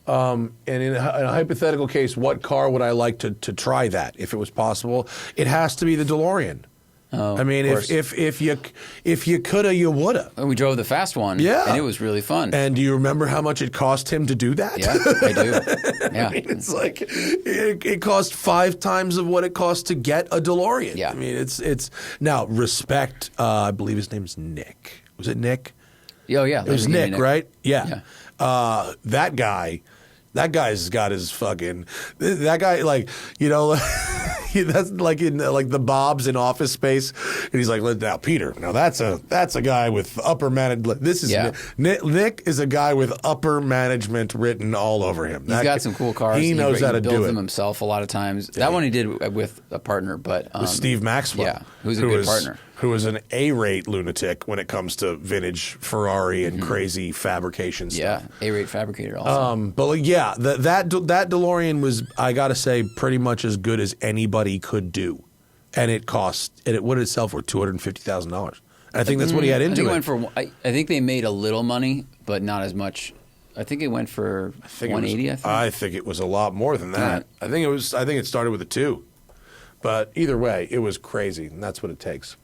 And in a hypothetical case, what car would I like to try that if it was possible? It has to be the DeLorean. Oh, I mean, if you coulda, you woulda. And we drove the fast one, and it was really fun. And do you remember how much it cost him to do that? Yeah, I do. Yeah, I mean, it's like it cost 5 times of what it cost to get a DeLorean. Yeah, I mean, it's now respect. I believe his name's Nick. Was it Nick? Oh yeah, it was Nick, right? Yeah. That guy's got his fucking. That guy, like, you know. That's like in like the Bob's in Office Space, and he's like, "Now, Peter, now that's a guy with upper management. This is Nick is a guy with upper management written all over him. He's got some cool cars. He knows how to do it. He builds them himself a lot of times. That one he did with a partner, but with Steve Maxwell, who's a good partner. Who is an A-rate lunatic when it comes to vintage Ferrari and crazy fabrication stuff. Yeah, A-rate fabricator also. But yeah, that DeLorean was, I got to say, pretty much as good as anybody could do. And it cost, what did it sell for? $250,000. I think that's what he had into it. I think they made a little money, but not as much. I think it went for 180, I think. I think it was a lot more than that. I think it started with a 2. But either way, it was crazy, and that's what it takes.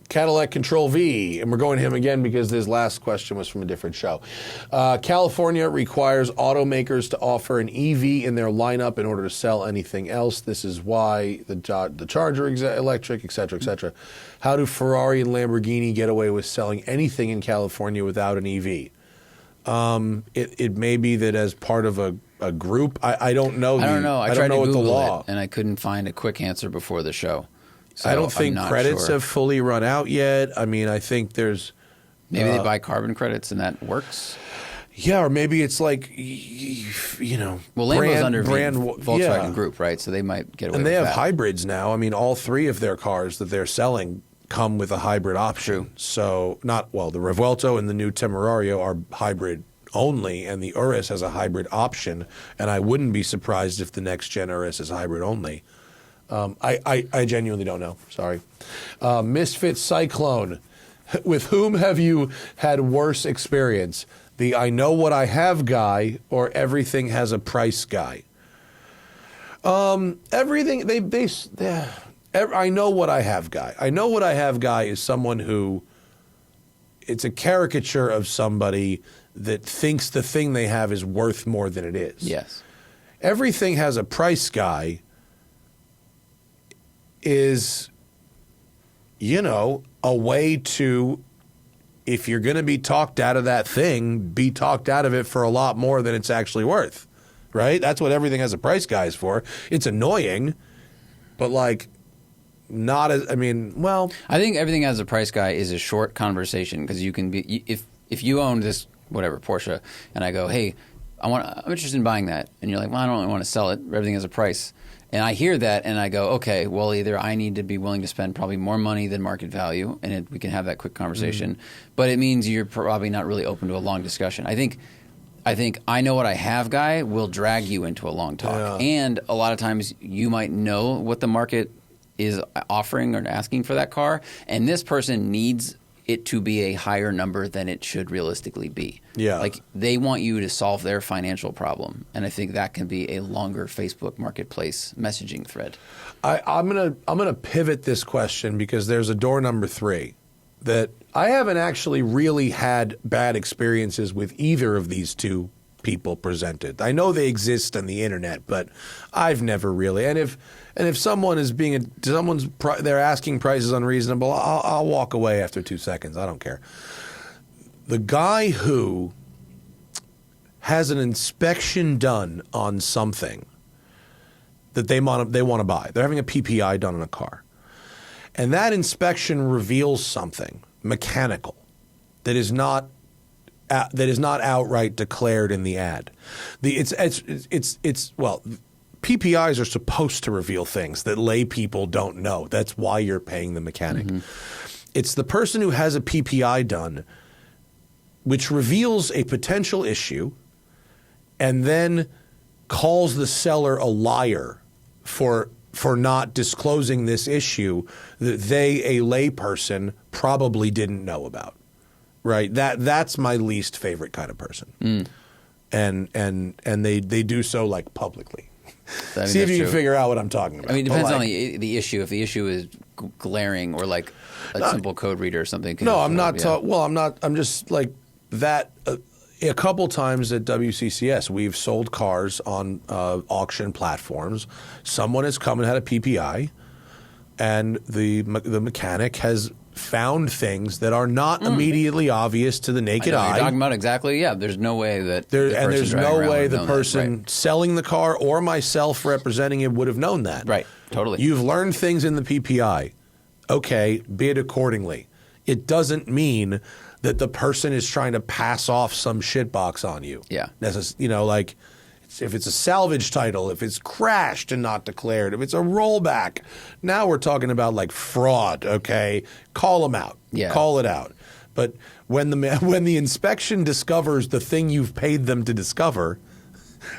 Cadillac Control V, and we're going to him again because this last question was from a different show. California requires automakers to offer an EV in their lineup in order to sell anything else. This is why the Charger electric, et cetera, et cetera. How do Ferrari and Lamborghini get away with selling anything in California without an EV? It may be that as part of a group. I don't know. I don't know. I tried to what Google the law. it, and I couldn't find a quick answer before the show. So I don't think credits have fully run out yet. I mean, I think there's... Maybe they buy carbon credits and that works? Yeah, or maybe it's like, you know... Well, Lambo's under Volkswagen Group, right? So they might get away with that. And they have hybrids now. I mean, all 3 of their cars that they're selling come with a hybrid option. True. So, the Revuelto and the new Temerario are hybrid only, and the Urus has a hybrid option, and I wouldn't be surprised if the next gen Urus is hybrid only. I genuinely don't know. Sorry. Misfit Cyclone. With whom have you had worse experience? The I know what I have guy or everything has a price guy? Everything I know what I have guy. I know what I have guy is someone who, it's a caricature of somebody that thinks the thing they have is worth more than it is. Yes. Everything has a price guy is a way to, if you're going to be talked out of that thing, be talked out of it for a lot more than it's actually worth, right? That's what everything has a price guy is for. It's annoying, but like not as, I think everything has a price guy is a short conversation because you can be, if you own this, whatever, Porsche, and I go, hey, I'm interested in buying that. And you're like, well, I don't really want to sell it. Everything has a price. And I hear that and I go, okay, well, either I need to be willing to spend probably more money than market value, and we can have that quick conversation. But it means you're probably not really open to a long discussion. I think I know what I have guy will drag you into a long talk. Yeah. And a lot of times you might know what the market is offering or asking for that car. And this person needs it to be a higher number than it should realistically be. Yeah. Like they want you to solve their financial problem. And I think that can be a longer Facebook Marketplace messaging thread. I'm gonna pivot this question because there's a door number 3 that I haven't actually really had bad experiences with either of these two people presented. I know they exist on the internet, but I've never really. And if someone is they're asking prices unreasonable, I'll walk away after 2 seconds. I don't care. The guy who has an inspection done on something that they want to buy. They're having a PPI done on a car. And that inspection reveals something mechanical that is not outright declared in the ad. PPIs are supposed to reveal things that lay people don't know. That's why you're paying the mechanic. Mm-hmm. It's the person who has a PPI done, which reveals a potential issue, and then calls the seller a liar for not disclosing this issue that they, a layperson, probably didn't know about. Right? That's my least favorite kind of person. Mm. And they do so like publicly. See if you can figure out what I'm talking about. I mean, it depends on the issue. If the issue is glaring or like a simple code reader or something. No, I'm not. I'm just like that. A couple times at WCCS, we've sold cars on auction platforms. Someone has come and had a PPI, and the mechanic has found things that are not immediately obvious to the naked eye. You're talking about exactly, yeah. There's no way that there's no way the person selling the car or myself representing it would have known that. Right, totally. You've learned things in the PPI. Okay, bid accordingly. It doesn't mean that the person is trying to pass off some shitbox on you. Yeah. Like if it's a salvage title, if it's crashed and not declared, if it's a rollback. Now we're talking about like fraud, okay? Call them out. Yeah. Call it out. But when the inspection discovers the thing you've paid them to discover,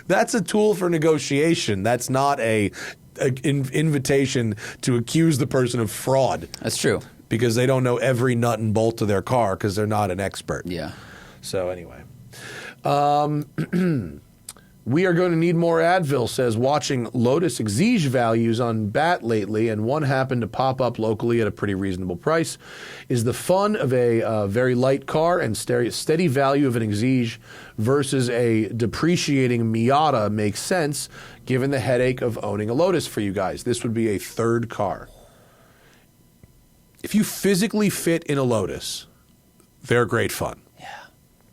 that's a tool for negotiation. That's not an invitation to accuse the person of fraud. That's true. Because they don't know every nut and bolt to their car because they're not an expert. Yeah. So anyway. We are going to need more Advil, says watching Lotus Exige values on BAT lately, and one happened to pop up locally at a pretty reasonable price. Is the fun of a very light car and steady value of an Exige versus a depreciating Miata makes sense, given the headache of owning a Lotus for you guys? This would be a third car. If you physically fit in a Lotus, they're great fun. Yeah.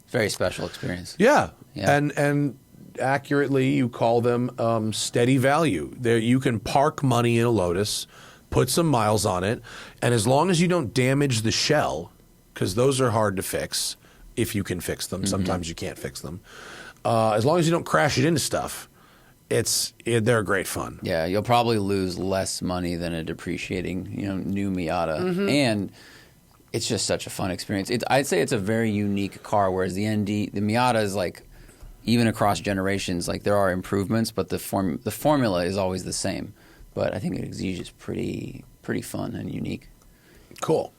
Very special experience. Yeah. And accurately, you call them steady value. There, you can park money in a Lotus, put some miles on it, and as long as you don't damage the shell, because those are hard to fix if you can fix them. Mm-hmm. Sometimes you can't fix them. As long as you don't crash it into stuff, they're great fun. Yeah, you'll probably lose less money than a depreciating, new Miata, mm-hmm. and it's just such a fun experience. I'd say it's a very unique car, whereas the Miata is like, even across generations, like there are improvements, but the formula is always the same. But I think an Exige is pretty fun and unique. Cool.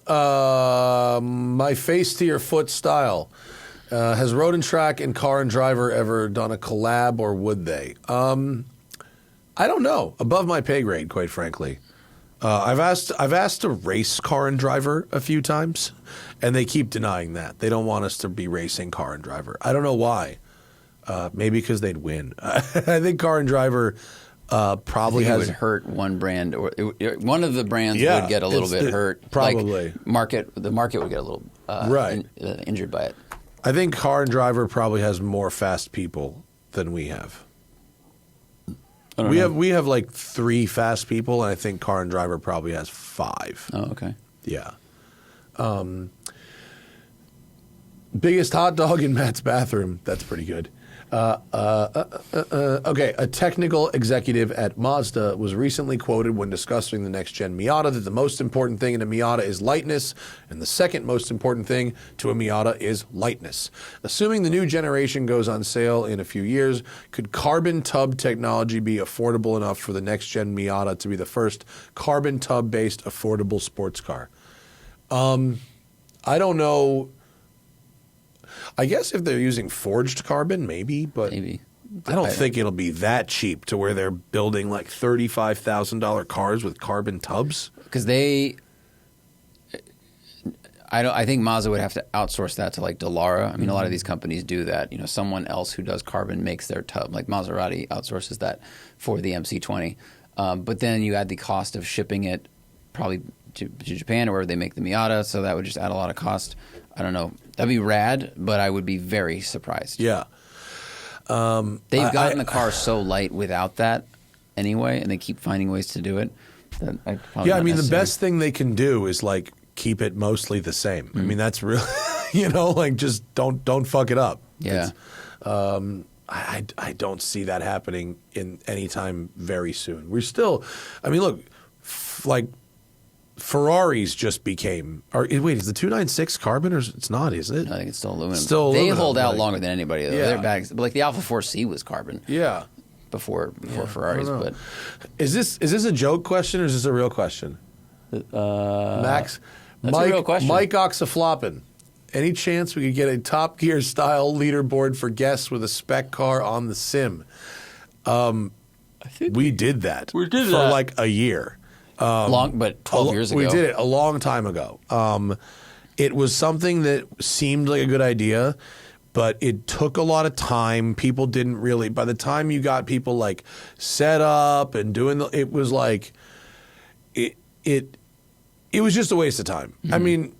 My face to your foot style. Has Road and Track and Car and Driver ever done a collab, or would they? I don't know. Above my pay grade, quite frankly. I've asked to race Car and Driver a few times, and they keep denying that. They don't want us to be racing Car and Driver. I don't know why. Maybe because they'd win. I think Car and Driver probably it has would hurt one brand, or one of the brands Yeah, would get a little it's bit hurt. probably. Like the market would get a little injured by it. I think Car and Driver probably has more fast people than we have. We have like 3 fast people, and I think Car and Driver probably has 5. Oh, okay. Yeah. Biggest hot dog in Matt's bathroom. That's pretty good. Okay, a technical executive at Mazda was recently quoted when discussing the next-gen Miata that the most important thing in a Miata is lightness, and the second most important thing to a Miata is lightness. Assuming the new generation goes on sale in a few years, could carbon tub technology be affordable enough for the next-gen Miata to be the first carbon tub-based affordable sports car? I don't know. I guess if they're using forged carbon, maybe, but Maybe. I don't think it'll be that cheap to where they're building like $35,000 cars with carbon tubs. Because I think Mazda would have to outsource that to like Dallara. I mean, a lot of these companies do that. You know, someone else who does carbon makes their tub. Like Maserati outsources that for the MC20. But then you add the cost of shipping it probably to Japan or wherever they make the Miata, so that would just add a lot of cost. I don't know. That'd be rad, but I would be very surprised. Yeah. They've gotten the car so light without that anyway, and they keep finding ways to do it. I mean, the best thing they can do is like keep it mostly the same. I mean, that's really, like just don't fuck it up. Yeah. I don't see that happening in any time very soon. We're still, I mean, look, like Ferraris just became. Wait, is the 296 carbon or it's not? Is it? I think it's still aluminum. They aluminum, hold out longer than anybody. Though. Yeah. Their bags, but like the Alpha 4C was carbon. Yeah. Before Ferraris, but is this a joke question or is this a real question? Max, that's a real question. Mike Oxafloppin. Any chance we could get a Top Gear style leaderboard for guests with a spec car on the sim? I think we did that. We did for that. like a year. But 12 years ago. We did it a long time ago. It was something that seemed like a good idea, but it took a lot of time. People didn't really. By the time you got people like set up and doing it was like it was just a waste of time. Mm-hmm. I mean,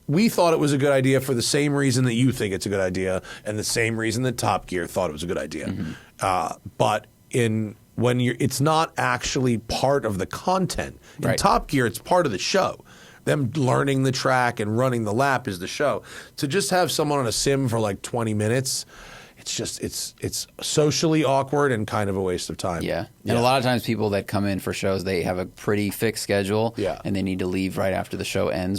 we thought it was a good idea for the same reason that you think it's a good idea, and the same reason that Top Gear thought it was a good idea. Mm-hmm. But when it's not actually part of the content. In Top Gear, it's part of the show. Them learning the track and running the lap is the show. To just have someone on a sim for like 20 minutes, it's socially awkward and kind of a waste of time. Yeah. And a lot of times people that come in for shows, they have a pretty fixed schedule. Yeah. And they need to leave right after the show ends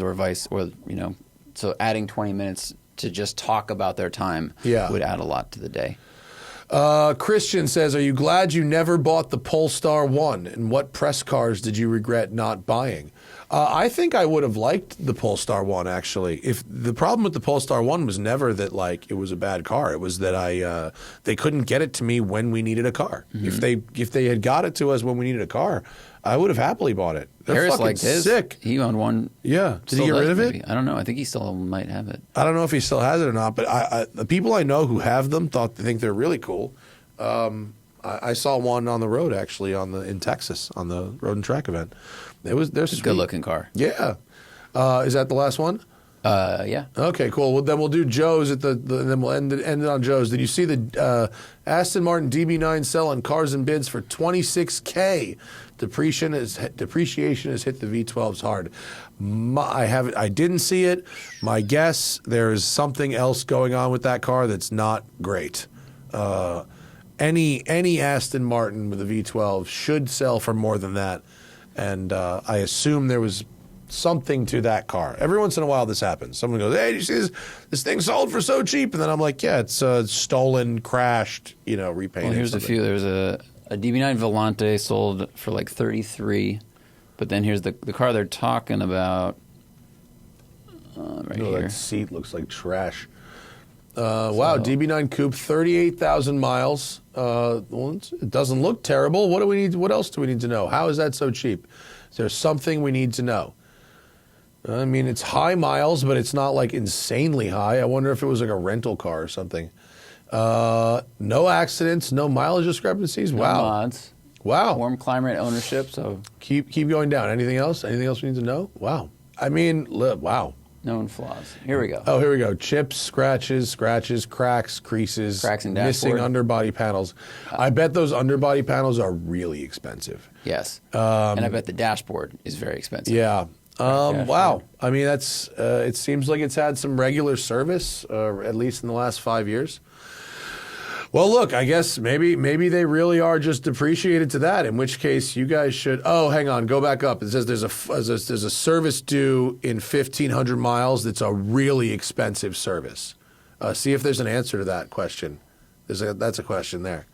so adding 20 minutes to just talk about their time would add a lot to the day. Christian says, are you glad you never bought the Polestar 1? And what press cars did you regret not buying? I think I would have liked the Polestar 1, actually. If the problem with the Polestar 1 was never that like it was a bad car. It was that they couldn't get it to me when we needed a car. Mm-hmm. If they had got it to us when we needed a car, I would have happily bought it. They're Harris fucking liked his. Sick. He owned one. Yeah. Did he get rid of it? Maybe. I don't know. I think he still might have it. I don't know if he still has it or not, but the people I know who have them think they're really cool. I saw one on the road actually in Texas on the road and track event. They're It's a sweet. good looking car. Yeah. Is that the last one? Yeah. Okay, cool. Well, then we'll do Joe's and then we'll end it on Joe's. Did you see the Aston Martin DB9 sell on Cars and Bids for $26K? Depreciation has hit the V12s hard. I didn't see it. My guess, there's something else going on with that car that's not great. Any Aston Martin with a V12 should sell for more than that, and I assume there was something to that car. Every once in a while this happens. Someone goes, hey, did you see this thing sold for so cheap? And then I'm like, yeah, it's stolen, crashed, repainted. Well, here's a few. There's a DB9 Volante sold for like $33, but then here's the car they're talking about here. That seat looks like trash. Wow, DB9 Coupe, 38,000 miles. It doesn't look terrible. What else do we need to know? How is that so cheap? Is there something we need to know? I mean, it's high miles, but it's not like insanely high. I wonder if it was like a rental car or something. No accidents, no mileage discrepancies. No Wow. mods. Wow. Warm climate ownership, so Keep going down. Anything else? Anything else we need to know? Wow. I mean, wow. known flaws. Here we go. Oh, here we go. Chips, scratches, cracks, creases, Cracks in missing dashboard. underbody panels. I bet those underbody panels are really expensive. Yes. And I bet the dashboard is very expensive. Yeah. Dashboard. Wow. I mean, that's. It seems like it's had some regular service, at least in the last 5 years. Well, look, I guess maybe they really are just depreciated to that. In which case, you guys should. Oh, hang on, go back up. It says there's a service due in 1,500 miles. That's a really expensive service. See if there's an answer to that question. That's a question there.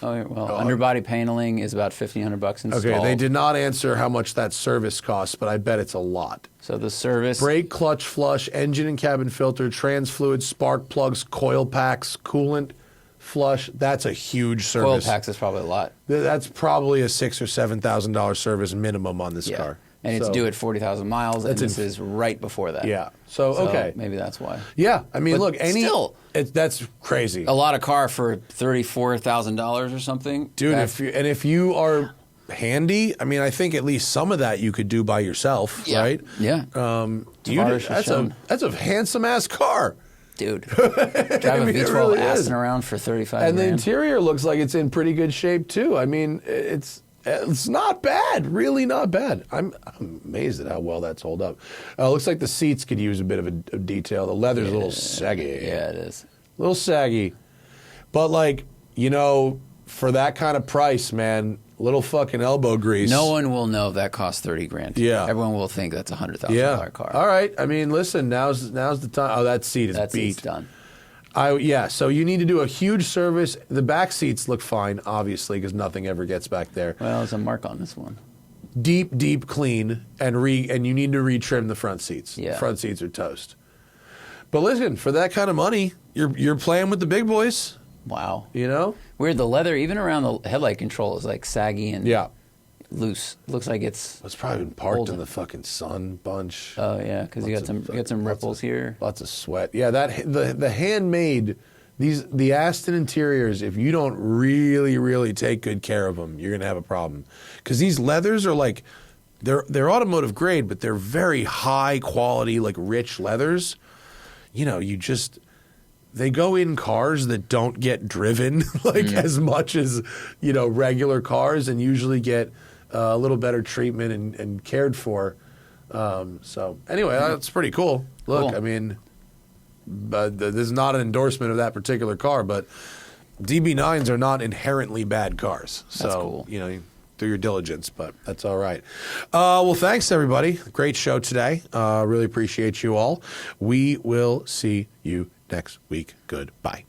Underbody paneling is about $1,500 installed. Okay, they did not answer how much that service costs, but I bet it's a lot. So the service... Brake, clutch, flush, engine and cabin filter, trans fluid, spark plugs, coil packs, coolant, flush. That's a huge service. Coil packs is probably a lot. That's probably a $6,000 or $7,000 service minimum on this Yeah. car. And it's So- due at 40,000 miles, and this is right before that. Yeah. So, So okay. maybe that's why. Yeah. I mean, But look, still- that's crazy. A lot of car for $34,000 or something. Dude, That's- if you are handy, I mean, I think at least some of that you could do by yourself, Yeah. right? Yeah. Tavares has shown. That's a handsome ass car. Dude, drive a mean, it V12 really Aston is. around for 35 And the grand. interior looks like it's in pretty good shape too. I mean, it's not bad, really not bad. I'm amazed at how well that's hold up. Looks like the seats could use a bit of a detail. The leather's a little saggy. Yeah, it is. A little saggy. But like, for that kind of price, man, little fucking elbow grease. No one will know that costs 30 grand. Yeah. Everyone will think that's a $100,000 Yeah. car. All right. I mean, listen, now's the time. Oh, that seat is That beat. seat's done. Yeah, so you need to do a huge service. The back seats look fine, obviously, because nothing ever gets back there. Well, there's a mark on this one. Deep clean, and you need to retrim the front seats. Yeah. Front seats are toast. But listen, for that kind of money, you're playing with the big boys. Wow. Weird. The leather, even around the headlight control, is like saggy and Yeah. loose. Looks like it's... It's probably been parked Old. in the fucking sun bunch. Oh, yeah, because you got some ripples here. Lots of sweat. Yeah, the handmade, the Aston interiors, if you don't really take good care of them, you're going to have a problem. Because these leathers are like, they're automotive grade, but they're very high quality, like rich leathers. They go in cars that don't get driven as much as, regular cars, and usually get a little better treatment and cared for. So anyway, that's pretty cool. Look, Cool. I mean, this is not an endorsement of that particular car, but DB9s are not inherently bad cars. So, That's cool. do your diligence, but that's all right. Well, thanks, everybody. Great show today. Really appreciate you all. We will see you next week. Goodbye.